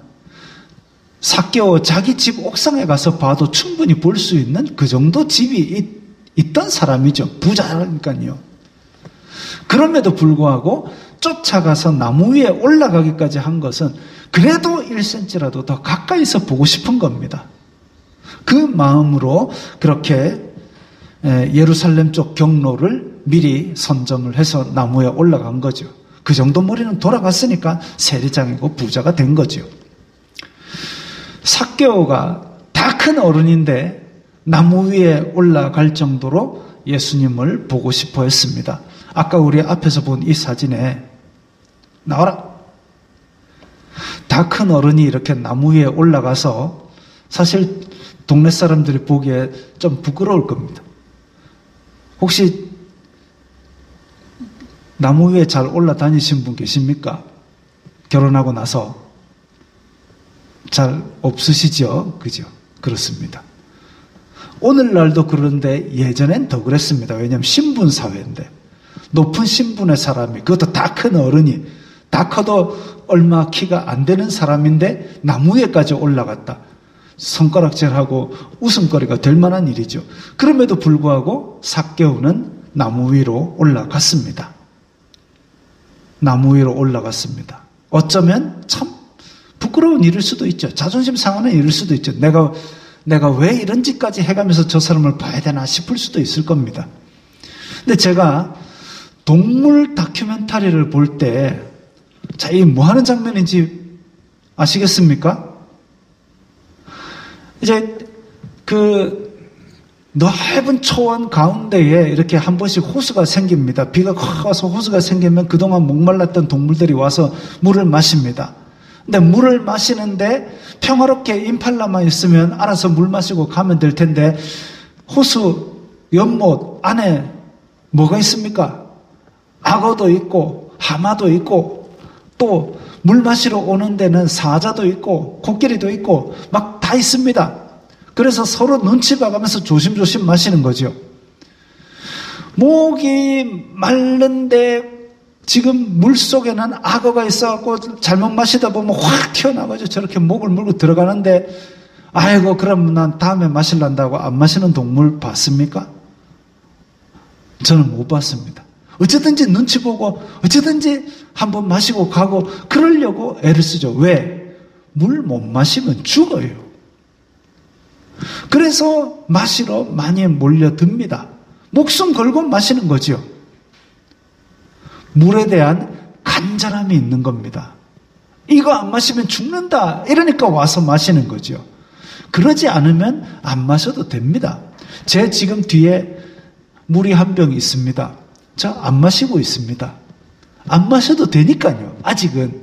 삭개오 자기 집 옥상에 가서 봐도 충분히 볼 수 있는 그 정도 집이 있던 사람이죠. 부자니까요. 그럼에도 불구하고 쫓아가서 나무 위에 올라가기까지 한 것은 그래도 1cm라도 더 가까이서 보고 싶은 겁니다. 그 마음으로 그렇게 예루살렘 쪽 경로를 미리 선점을 해서 나무에 올라간 거죠. 그 정도 머리는 돌아갔으니까 세리장이고 부자가 된 거죠. 삭개오가 다 큰 어른인데 나무 위에 올라갈 정도로 예수님을 보고 싶어 했습니다. 아까 우리 앞에서 본 이 사진에 나와라. 다 큰 어른이 이렇게 나무 위에 올라가서 사실 동네 사람들이 보기에 좀 부끄러울 겁니다. 혹시 나무 위에 잘 올라다니신 분 계십니까? 결혼하고 나서 잘 없으시죠? 그죠? 그렇습니다. 오늘날도 그런데 예전엔 더 그랬습니다. 왜냐하면 신분 사회인데 높은 신분의 사람이 그것도 다 큰 어른이 다 커도 얼마 키가 안 되는 사람인데 나무 위에까지 올라갔다. 손가락질하고 웃음거리가 될 만한 일이죠. 그럼에도 불구하고 삭개오는 나무 위로 올라갔습니다. 나무 위로 올라갔습니다. 어쩌면 참 부끄러운 일일 수도 있죠. 자존심 상하는 일일 수도 있죠. 내가 왜 이런 짓까지 해가면서 저 사람을 봐야 되나 싶을 수도 있을 겁니다. 근데 제가 동물 다큐멘터리를 볼 때, 자, 이게 뭐 하는 장면인지 아시겠습니까? 이제 넓은 초원 가운데에 이렇게 한 번씩 호수가 생깁니다. 비가 확 와서 호수가 생기면 그동안 목말랐던 동물들이 와서 물을 마십니다. 근데 물을 마시는데 평화롭게 임팔라만 있으면 알아서 물 마시고 가면 될 텐데, 호수 연못 안에 뭐가 있습니까? 악어도 있고 하마도 있고 또 물 마시러 오는 데는 사자도 있고 코끼리도 있고 막 다 있습니다. 그래서 서로 눈치 봐가면서 조심조심 마시는 거죠. 목이 마른데 지금 물속에는 악어가 있어갖고 잘못 마시다 보면 확 튀어나가죠. 저렇게 목을 물고 들어가는데, 아이고 그럼 난 다음에 마실란다고 안 마시는 동물 봤습니까? 저는 못 봤습니다. 어쨌든지 눈치 보고 어쨌든지 한번 마시고 가고 그러려고 애를 쓰죠. 왜? 물 못 마시면 죽어요. 그래서 마시러 많이 몰려듭니다. 목숨 걸고 마시는 거죠. 물에 대한 간절함이 있는 겁니다. 이거 안 마시면 죽는다 이러니까 와서 마시는 거죠. 그러지 않으면 안 마셔도 됩니다. 제 지금 뒤에 물이 한 병 있습니다. 저 안 마시고 있습니다. 안 마셔도 되니까요, 아직은.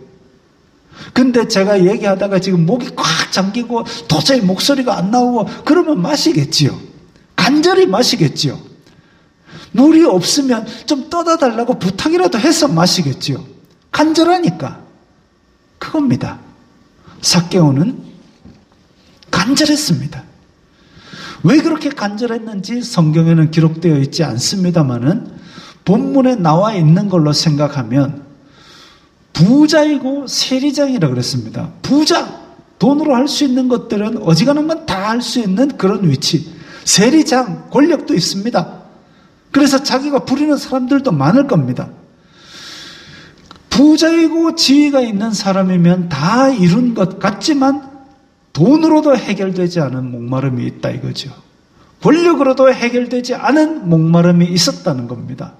근데 제가 얘기하다가 지금 목이 꽉 잠기고 도저히 목소리가 안 나오고 그러면 마시겠지요. 간절히 마시겠지요. 물이 없으면 좀 떠다 달라고 부탁이라도 해서 마시겠지요. 간절하니까. 그겁니다. 삭개오는 간절했습니다. 왜 그렇게 간절했는지 성경에는 기록되어 있지 않습니다만은 본문에 나와 있는 걸로 생각하면 부자이고 세리장이라 그랬습니다. 부자, 돈으로 할 수 있는 것들은 어지간한 건 다 할 수 있는 그런 위치. 세리장, 권력도 있습니다. 그래서 자기가 부리는 사람들도 많을 겁니다. 부자이고 지위가 있는 사람이면 다 이룬 것 같지만 돈으로도 해결되지 않은 목마름이 있다 이거죠. 권력으로도 해결되지 않은 목마름이 있었다는 겁니다.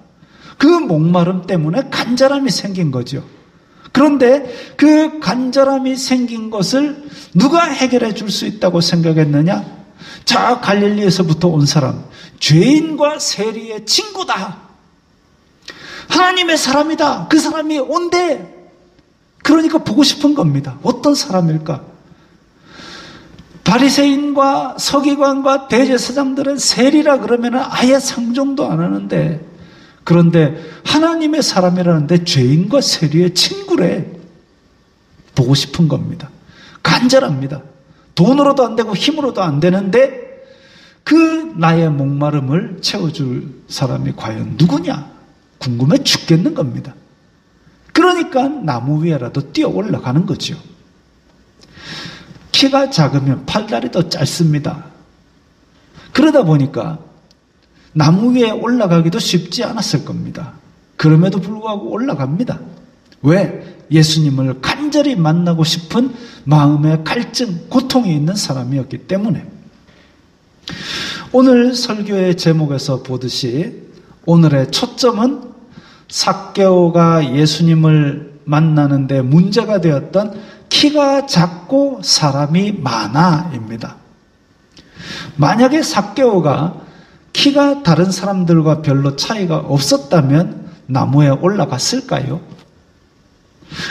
그 목마름 때문에 간절함이 생긴 거죠. 그런데 그 간절함이 생긴 것을 누가 해결해 줄 수 있다고 생각했느냐? 저 갈릴리에서부터 온 사람, 죄인과 세리의 친구다. 하나님의 사람이다. 그 사람이 온대. 그러니까 보고 싶은 겁니다. 어떤 사람일까? 바리새인과 서기관과 대제사장들은 세리라 그러면 아예 상종도 안 하는데, 그런데 하나님의 사람이라는데 죄인과 세리의 친구래. 보고 싶은 겁니다. 간절합니다. 돈으로도 안 되고 힘으로도 안 되는데 그 나의 목마름을 채워줄 사람이 과연 누구냐? 궁금해 죽겠는 겁니다. 그러니까 나무 위에라도 뛰어 올라가는 거죠. 키가 작으면 팔다리도 짧습니다. 그러다 보니까 나무 위에 올라가기도 쉽지 않았을 겁니다. 그럼에도 불구하고 올라갑니다. 왜? 예수님을 간절히 만나고 싶은 마음의 갈증, 고통이 있는 사람이었기 때문에. 오늘 설교의 제목에서 보듯이 오늘의 초점은 삭개오가 예수님을 만나는데 문제가 되었던 키가 작고 사람이 많아입니다. 만약에 삭개오가 키가 다른 사람들과 별로 차이가 없었다면 나무에 올라갔을까요?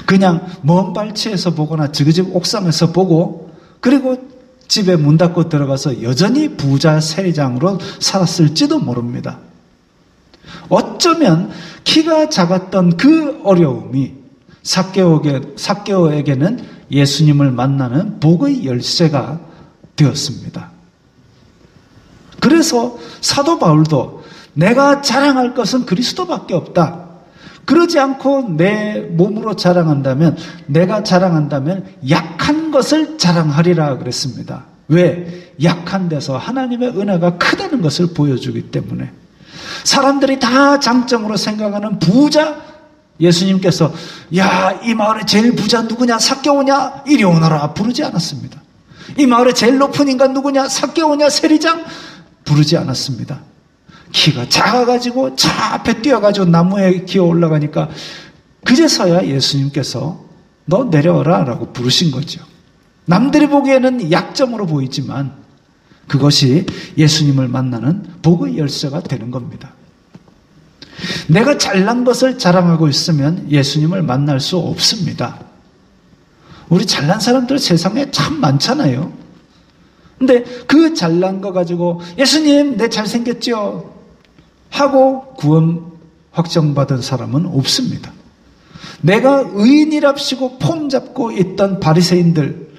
그냥 먼 발치에서 보거나 지그집 옥상에서 보고 그리고 집에 문 닫고 들어가서 여전히 부자 세리장으로 살았을지도 모릅니다. 어쩌면 키가 작았던 그 어려움이 삭개오에게는 예수님을 만나는 복의 열쇠가 되었습니다. 그래서 사도 바울도 내가 자랑할 것은 그리스도밖에 없다. 그러지 않고 내 몸으로 자랑한다면, 내가 자랑한다면 약한 것을 자랑하리라 그랬습니다. 왜? 약한 데서 하나님의 은혜가 크다는 것을 보여주기 때문에. 사람들이 다 장점으로 생각하는 부자, 예수님께서 야, 이 마을에 제일 부자 누구냐? 삭개오냐? 이리 오너라 부르지 않았습니다. 이 마을에 제일 높은 인간 누구냐? 삭개오냐? 세리장? 부르지 않았습니다. 키가 작아가지고 저 앞에 뛰어가지고 나무에 기어 올라가니까 그제서야 예수님께서 너 내려와라 라고 부르신 거죠. 남들이 보기에는 약점으로 보이지만 그것이 예수님을 만나는 복의 열쇠가 되는 겁니다. 내가 잘난 것을 자랑하고 있으면 예수님을 만날 수 없습니다. 우리 잘난 사람들 세상에 참 많잖아요. 근데 그 잘난 거 가지고 예수님 내 잘생겼죠? 하고 구원 확정받은 사람은 없습니다. 내가 의인이랍시고 폼 잡고 있던 바리새인들,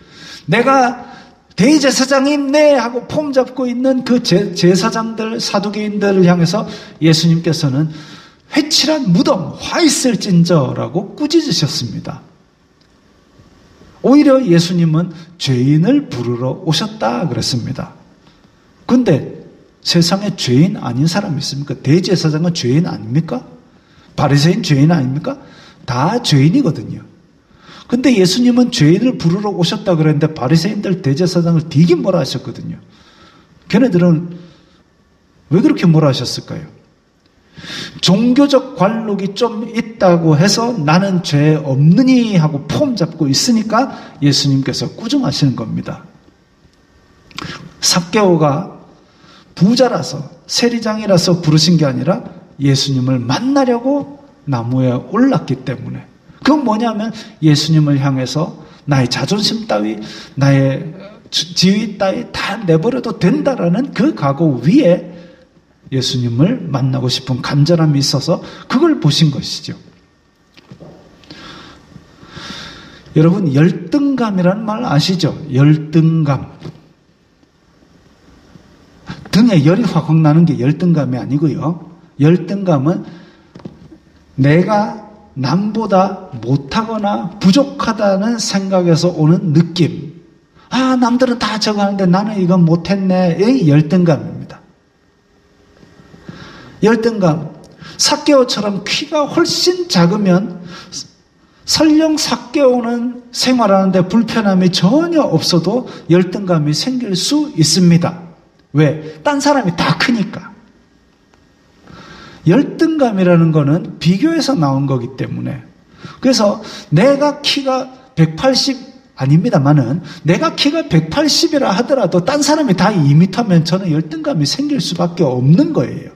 내가 대제사장이네 하고 폼 잡고 있는 그 제사장들, 사두개인들을 향해서 예수님께서는 회칠한 무덤 화 있을진저라고 꾸짖으셨습니다. 오히려 예수님은 죄인을 부르러 오셨다 그랬습니다. 근데 세상에 죄인 아닌 사람이 있습니까? 대제사장은 죄인 아닙니까? 바리새인 죄인 아닙니까? 다 죄인이거든요. 근데 예수님은 죄인을 부르러 오셨다 그랬는데 바리새인들 대제사장을 되게 뭐라 하셨거든요. 걔네들은 왜 그렇게 뭐라 하셨을까요? 종교적 관록이 좀 있다고 해서 나는 죄 없느니 하고 폼 잡고 있으니까 예수님께서 꾸중하시는 겁니다. 삭개오가 부자라서 세리장이라서 부르신 게 아니라 예수님을 만나려고 나무에 올랐기 때문에. 그건 뭐냐면 예수님을 향해서 나의 자존심 따위, 나의 지위 따위 다 내버려도 된다라는 그 각오 위에 예수님을 만나고 싶은 간절함이 있어서 그걸 보신 것이죠. 여러분, 열등감이라는 말 아시죠? 열등감. 등에 열이 확 나는 게 열등감이 아니고요. 열등감은 내가 남보다 못하거나 부족하다는 생각에서 오는 느낌. 아, 남들은 다 저거 하는데 나는 이건 못했네의 열등감입니다. 열등감. 삭개오처럼 키가 훨씬 작으면 설령 삭개오는 생활하는데 불편함이 전혀 없어도 열등감이 생길 수 있습니다. 왜? 딴 사람이 다 크니까. 열등감이라는 거는 비교에서 나온 거기 때문에. 그래서 내가 키가 180 아닙니다만은 내가 키가 180이라 하더라도 딴 사람이 다 2m면 저는 열등감이 생길 수밖에 없는 거예요.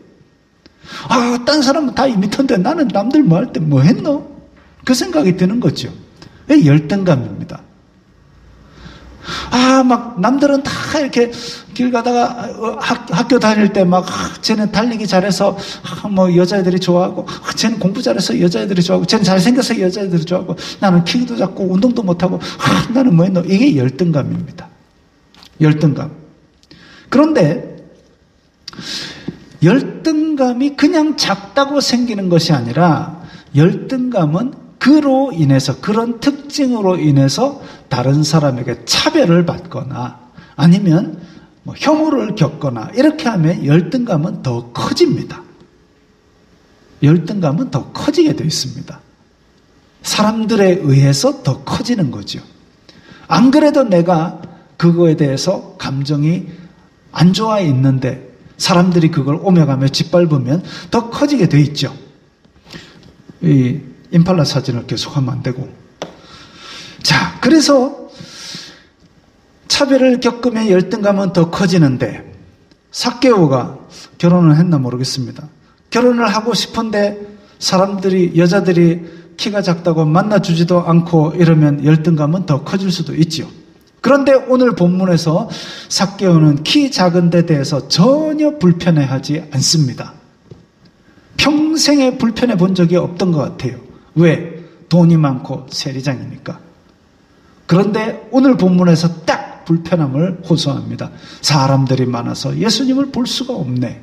아, 딴 사람은 다 2m인데 나는 남들 뭐 할 때 뭐 했노? 그 생각이 드는 거죠. 열등감입니다. 아, 막 남들은 다 이렇게 길 가다가 학교 다닐 때 막 쟤는 달리기 잘해서 뭐 여자애들이 좋아하고 쟤는 공부 잘해서 여자애들이 좋아하고 쟤는 잘생겨서 여자애들이 좋아하고 나는 키도 작고 운동도 못하고 나는 뭐 했노? 이게 열등감입니다. 열등감. 그런데 열등감이 그냥 작다고 생기는 것이 아니라 열등감은 그로 인해서, 그런 특징으로 인해서 다른 사람에게 차별을 받거나 아니면 뭐 혐오를 겪거나 이렇게 하면 열등감은 더 커집니다. 열등감은 더 커지게 되어 있습니다. 사람들에 의해서 더 커지는 거죠. 안 그래도 내가 그거에 대해서 감정이 안 좋아 있는데 사람들이 그걸 오며가며 짓밟으면 더 커지게 되어 있죠. 이 임팔라 사진을 계속하면 안 되고. 자, 그래서 차별을 겪으면 열등감은 더 커지는데 삭개오가 결혼을 했나 모르겠습니다. 결혼을 하고 싶은데 사람들이, 여자들이 키가 작다고 만나주지도 않고 이러면 열등감은 더 커질 수도 있죠. 그런데 오늘 본문에서 삭개오는 키 작은 데 대해서 전혀 불편해하지 않습니다. 평생에 불편해 본 적이 없던 것 같아요. 왜? 돈이 많고 세리장이니까. 그런데 오늘 본문에서 딱 불편함을 호소합니다. 사람들이 많아서 예수님을 볼 수가 없네.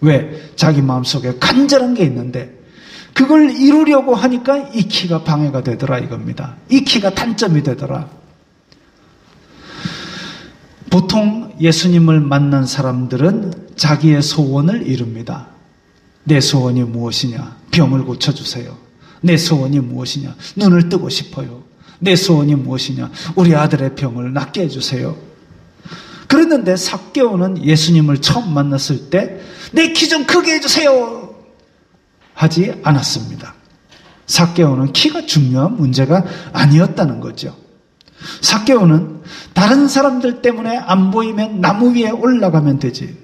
왜? 자기 마음속에 간절한 게 있는데 그걸 이루려고 하니까 이 키가 방해가 되더라 이겁니다. 이 키가 단점이 되더라. 보통 예수님을 만난 사람들은 자기의 소원을 이룹니다. 내 소원이 무엇이냐? 병을 고쳐주세요. 내 소원이 무엇이냐? 눈을 뜨고 싶어요. 내 소원이 무엇이냐? 우리 아들의 병을 낫게 해주세요. 그랬는데 삭개오는 예수님을 처음 만났을 때 내 키 좀 크게 해주세요 하지 않았습니다. 삭개오는 키가 중요한 문제가 아니었다는 거죠. 삭개오는 다른 사람들 때문에 안 보이면 나무 위에 올라가면 되지,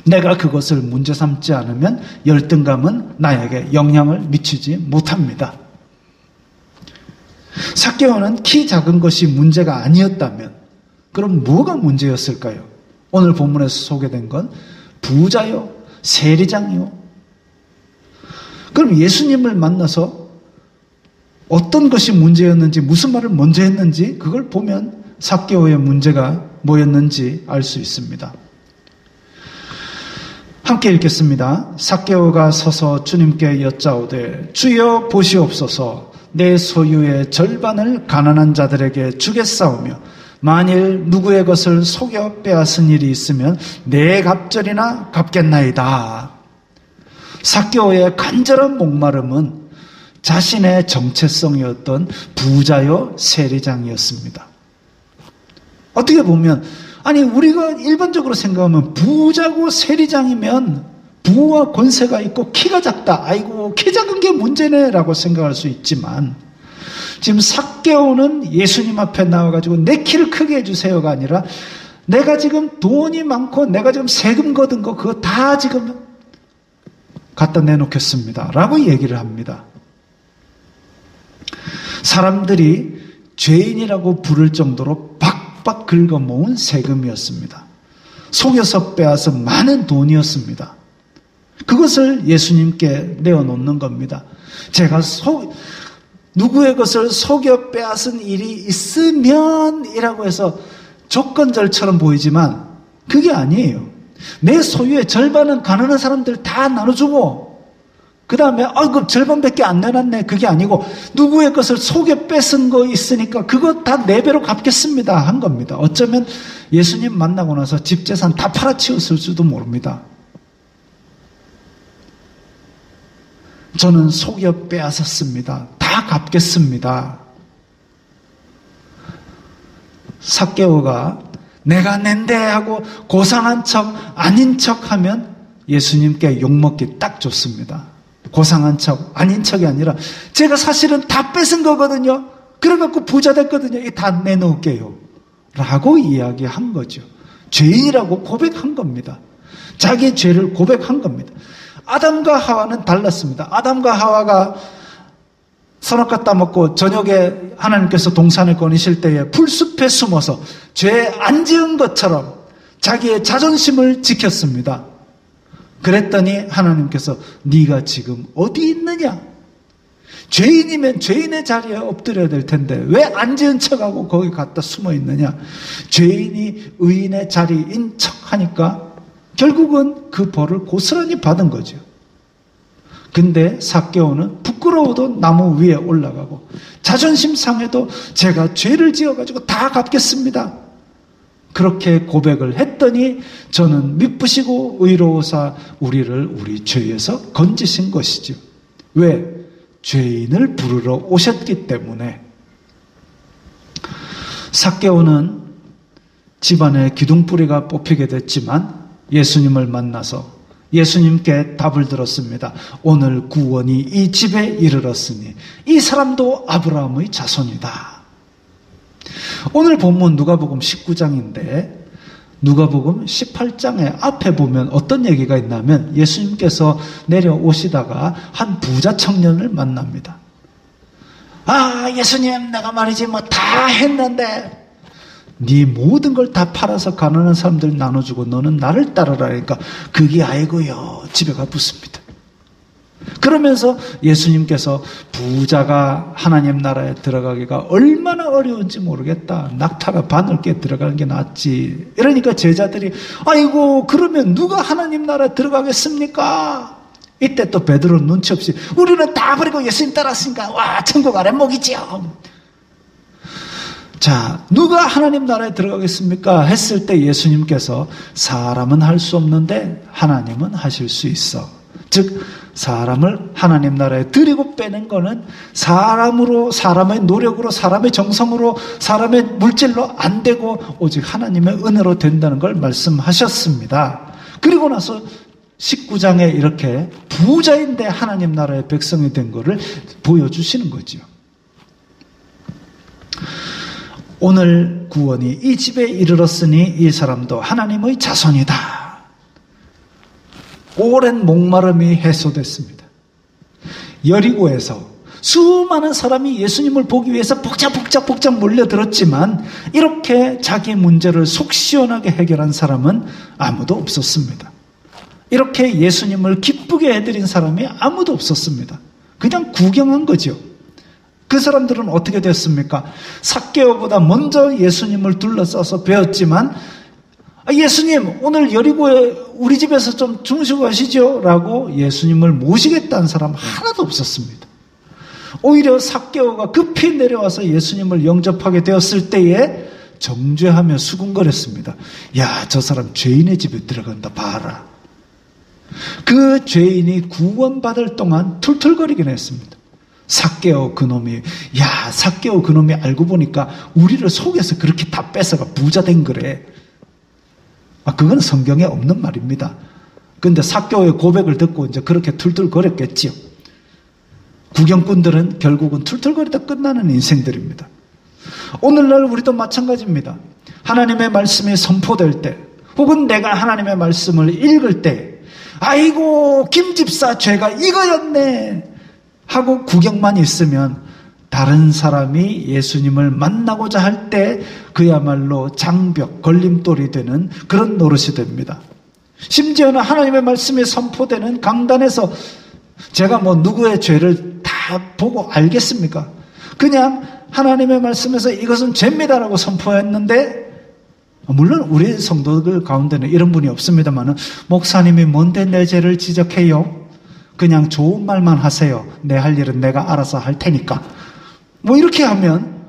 내가 그것을 문제 삼지 않으면 열등감은 나에게 영향을 미치지 못합니다. 삭개오는 키 작은 것이 문제가 아니었다면 그럼 뭐가 문제였을까요? 오늘 본문에서 소개된 건 부자요, 세리장이요. 그럼 예수님을 만나서 어떤 것이 문제였는지, 무슨 말을 먼저 했는지 그걸 보면 삭개오의 문제가 뭐였는지 알 수 있습니다. 함께 읽겠습니다. 삭개오가 서서 주님께 여짜오되 주여 보시옵소서, 내 소유의 절반을 가난한 자들에게 주겠사오며 만일 누구의 것을 속여 빼앗은 일이 있으면 내 갑절이나 갚겠나이다. 삭개오의 간절한 목마름은 자신의 정체성이었던 부자요 세리장이었습니다. 어떻게 보면 아니 우리가 일반적으로 생각하면 부자고 세리장이면 부와 권세가 있고 키가 작다, 아이고 키 작은 게 문제네 라고 생각할 수 있지만 지금 삭개오는 예수님 앞에 나와가지고 내 키를 크게 해주세요가 아니라 내가 지금 돈이 많고 내가 지금 세금 거둔 거 그거 다 지금 갖다 내놓겠습니다 라고 얘기를 합니다. 사람들이 죄인이라고 부를 정도로 박박 긁어모은 세금이었습니다. 속여서 빼앗은 많은 돈이었습니다. 그것을 예수님께 내어놓는 겁니다. 제가 누구의 것을 속여 빼앗은 일이 있으면 이라고 해서 조건절처럼 보이지만 그게 아니에요. 내 소유의 절반은 가난한 사람들 다 나눠주고 그 다음에 그 절반밖에 안 내놨네, 그게 아니고 누구의 것을 속여 뺏은 거 있으니까 그거 다 4배로 갚겠습니다 한 겁니다. 어쩌면 예수님 만나고 나서 집 재산 다 팔아치웠을 수도 모릅니다. 저는 속여 빼앗았습니다, 다 갚겠습니다. 삭개오가 내가 낸대 하고 고상한 척 아닌 척 하면 예수님께 욕먹기 딱 좋습니다. 고상한 척 아닌 척이 아니라 제가 사실은 다 뺏은 거거든요, 그래갖고 부자 됐거든요, 이 다 내놓을게요 라고 이야기한 거죠. 죄인이라고 고백한 겁니다. 자기의 죄를 고백한 겁니다. 아담과 하와는 달랐습니다. 아담과 하와가 선악과 따먹고 저녁에 하나님께서 동산을 거니실 때에 풀숲에 숨어서 죄 안 지은 것처럼 자기의 자존심을 지켰습니다. 그랬더니 하나님께서 네가 지금 어디 있느냐? 죄인이면 죄인의 자리에 엎드려야 될 텐데 왜 안 지은 척하고 거기 갖다 숨어 있느냐? 죄인이 의인의 자리인 척하니까 결국은 그 벌을 고스란히 받은 거죠. 근데 삭개오는 부끄러워도 나무 위에 올라가고 자존심 상해도 제가 죄를 지어가지고 다 갚겠습니다 그렇게 고백을 했더니 저는 미쁘시고 의로우사 우리를 우리 죄에서 건지신 것이죠. 왜? 죄인을 부르러 오셨기 때문에. 삭개오는 집안에 기둥뿌리가 뽑히게 됐지만 예수님을 만나서 예수님께 답을 들었습니다. 오늘 구원이 이 집에 이르렀으니 이 사람도 아브라함의 자손이다. 오늘 본문 누가복음 19장인데 누가복음 18장의 앞에 보면 어떤 얘기가 있냐면 예수님께서 내려오시다가 한 부자 청년을 만납니다. 예수님 내가 말이지 뭐 다 했는데 네 모든 걸 다 팔아서 가난한 사람들 나눠주고 너는 나를 따르라니까 그게 아이고요 집에 가 붙습니다. 그러면서 예수님께서 부자가 하나님 나라에 들어가기가 얼마나 어려운지 모르겠다, 낙타가 바늘게 들어가는 게 낫지. 이러니까 제자들이 아이고 그러면 누가 하나님 나라에 들어가겠습니까? 이때 또 베드로는 눈치 없이 우리는 다 버리고 예수님 따랐으니까 와 천국 아랫목이지요. 자, 누가 하나님 나라에 들어가겠습니까? 했을 때 예수님께서 사람은 할 수 없는데 하나님은 하실 수 있어. 즉 사람을 하나님 나라에 들이고 빼는 거는 사람으로, 사람의 노력으로, 사람의 정성으로, 사람의 물질로 안 되고 오직 하나님의 은혜로 된다는 걸 말씀하셨습니다. 그리고 나서 19장에 이렇게 부자인데 하나님 나라의 백성이 된 거를 보여주시는 거죠. 오늘 구원이 이 집에 이르렀으니 이 사람도 하나님의 자손이다. 오랜 목마름이 해소됐습니다. 여리고에서 수많은 사람이 예수님을 보기 위해서 복잡 몰려들었지만 이렇게 자기 문제를 속 시원하게 해결한 사람은 아무도 없었습니다. 이렇게 예수님을 기쁘게 해드린 사람이 아무도 없었습니다. 그냥 구경한 거죠. 그 사람들은 어떻게 됐습니까? 삭개오보다 먼저 예수님을 둘러싸서 배웠지만 예수님 오늘 여리고에 우리 집에서 좀 주무시고 가시죠 라고 예수님을 모시겠다는 사람 하나도 없었습니다. 오히려 삭개오가 급히 내려와서 예수님을 영접하게 되었을 때에 정죄하며 수군거렸습니다. 야, 저 사람 죄인의 집에 들어간다 봐라. 그 죄인이 구원받을 동안 툴툴거리긴 했습니다. 삭개오 그놈이, 야, 삭개오 그놈이 알고 보니까 우리를 속여서 그렇게 다 뺏어가 부자 된 거래. 그건 성경에 없는 말입니다. 그런데 삭개오의 고백을 듣고 이제 그렇게 툴툴거렸겠지요. 구경꾼들은 결국은 툴툴거리다 끝나는 인생들입니다. 오늘날 우리도 마찬가지입니다. 하나님의 말씀이 선포될 때, 혹은 내가 하나님의 말씀을 읽을 때, 아이고 김집사 죄가 이거였네 하고 구경만 있으면 다른 사람이 예수님을 만나고자 할 때 그야말로 장벽, 걸림돌이 되는 그런 노릇이 됩니다. 심지어는 하나님의 말씀이 선포되는 강단에서 제가 뭐 누구의 죄를 다 보고 알겠습니까? 그냥 하나님의 말씀에서 이것은 죄입니다라고 선포했는데, 물론 우리 성도들 가운데는 이런 분이 없습니다만, 목사님이 뭔데 내 죄를 지적해요? 그냥 좋은 말만 하세요. 내 할 일은 내가 알아서 할 테니까. 뭐 이렇게 하면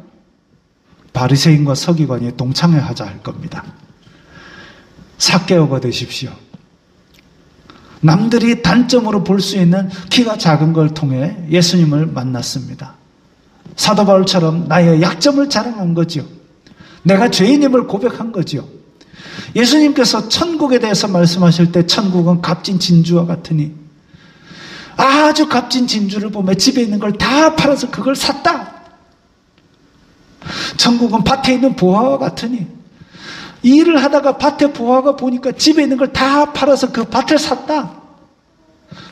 바리새인과 서기관이 동창회하자 할 겁니다. 삭개오가 되십시오. 남들이 단점으로 볼 수 있는 키가 작은 걸 통해 예수님을 만났습니다. 사도 바울처럼 나의 약점을 자랑한 거죠. 내가 죄인임을 고백한 거죠. 예수님께서 천국에 대해서 말씀하실 때 천국은 값진 진주와 같으니, 아주 값진 진주를 보며 집에 있는 걸 다 팔아서 그걸 샀다. 천국은 밭에 있는 보화와 같으니, 일을 하다가 밭에 보화가 보니까 집에 있는 걸 다 팔아서 그 밭을 샀다.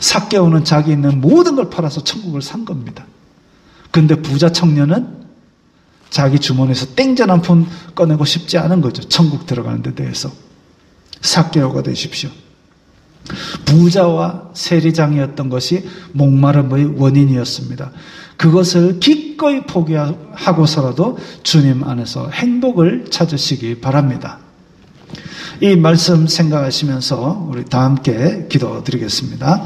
삭개오는 자기 있는 모든 걸 팔아서 천국을 산 겁니다. 근데 부자 청년은 자기 주머니에서 땡전 한 푼 꺼내고 싶지 않은 거죠. 천국 들어가는 데 대해서. 삭개오가 되십시오. 부자와 세리장이었던 것이 목마름의 원인이었습니다. 그것을 기꺼이 포기하고서라도 주님 안에서 행복을 찾으시기 바랍니다. 이 말씀 생각하시면서 우리 다 함께 기도드리겠습니다.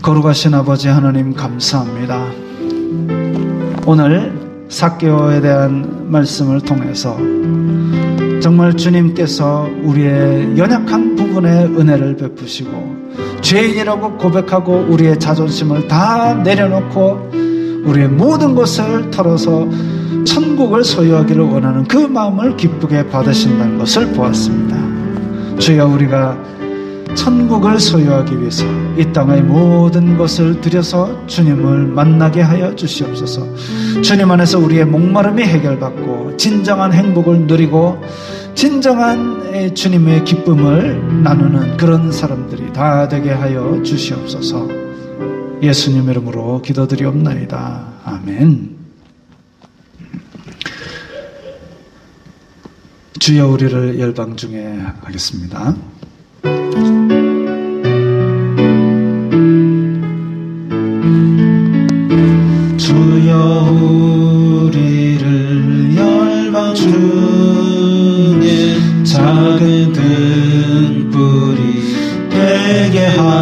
거룩하신 아버지 하나님 감사합니다. 오늘 삭개오에 대한 말씀을 통해서 정말 주님께서 우리의 연약한 부분에 은혜를 베푸시고 죄인이라고 고백하고 우리의 자존심을 다 내려놓고 우리의 모든 것을 털어서 천국을 소유하기를 원하는 그 마음을 기쁘게 받으신다는 것을 보았습니다. 주여, 우리가 천국을 소유하기 위해서 이 땅의 모든 것을 들여서 주님을 만나게 하여 주시옵소서. 주님 안에서 우리의 목마름이 해결받고 진정한 행복을 누리고 진정한 주님의 기쁨을 나누는 그런 사람들이 다 되게 하여 주시옵소서. 예수님 이름으로 기도드리옵나이다. 아멘. 주여, 우리를 열방 중에 하겠습니다. 주여, 우리를 열방 중에 작은 등불이 되게 하소서.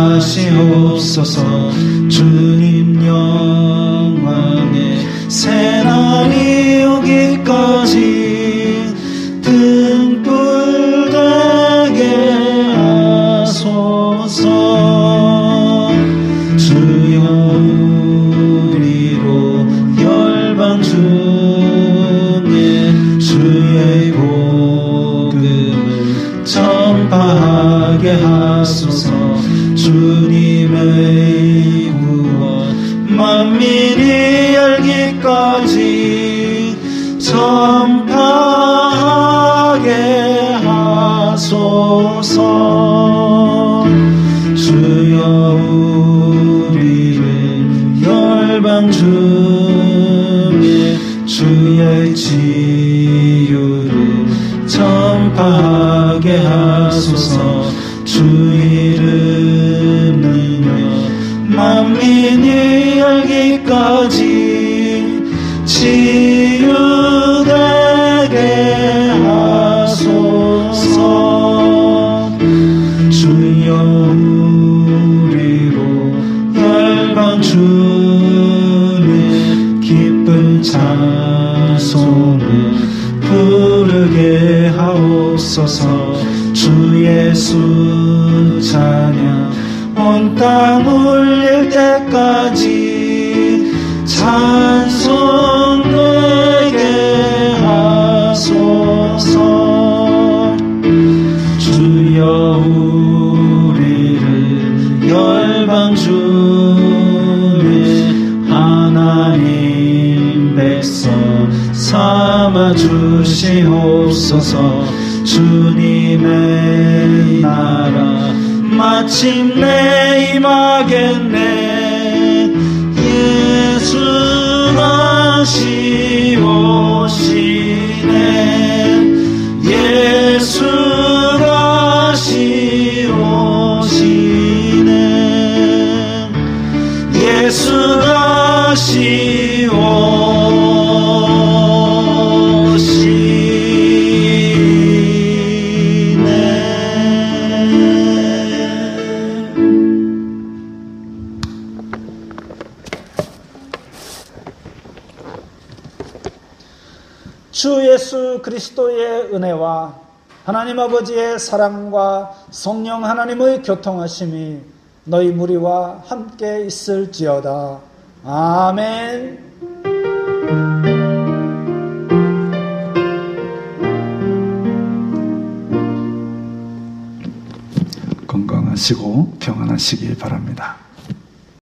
하소서. 주님의 구원 만민이 알기까지 전파하게 하소서. 주여 우리를 열방 중에 주의 지유를 전파하게 하소서. 주 이름은요 만민이 알기까지 치유되게 하소서. 주여 우리로 열방 중에 기쁜 찬송을 부르게 하옵소서. 주 예수 찬양 온 땅 울릴 때까지 찬송되게 하소서. 주여 우리를 열방 중에 하나님 백성 삼아 주시옵소서. 주님의 나라 마침내 임하겠네. 예수 다시 오시네. 예수 다시 오시네. 예수 다시 주 예수 그리스도의 은혜와 하나님 아버지의 사랑과 성령 하나님의 교통하심이 너희 무리와 함께 있을지어다. 아멘. 건강하시고 평안하시기 바랍니다.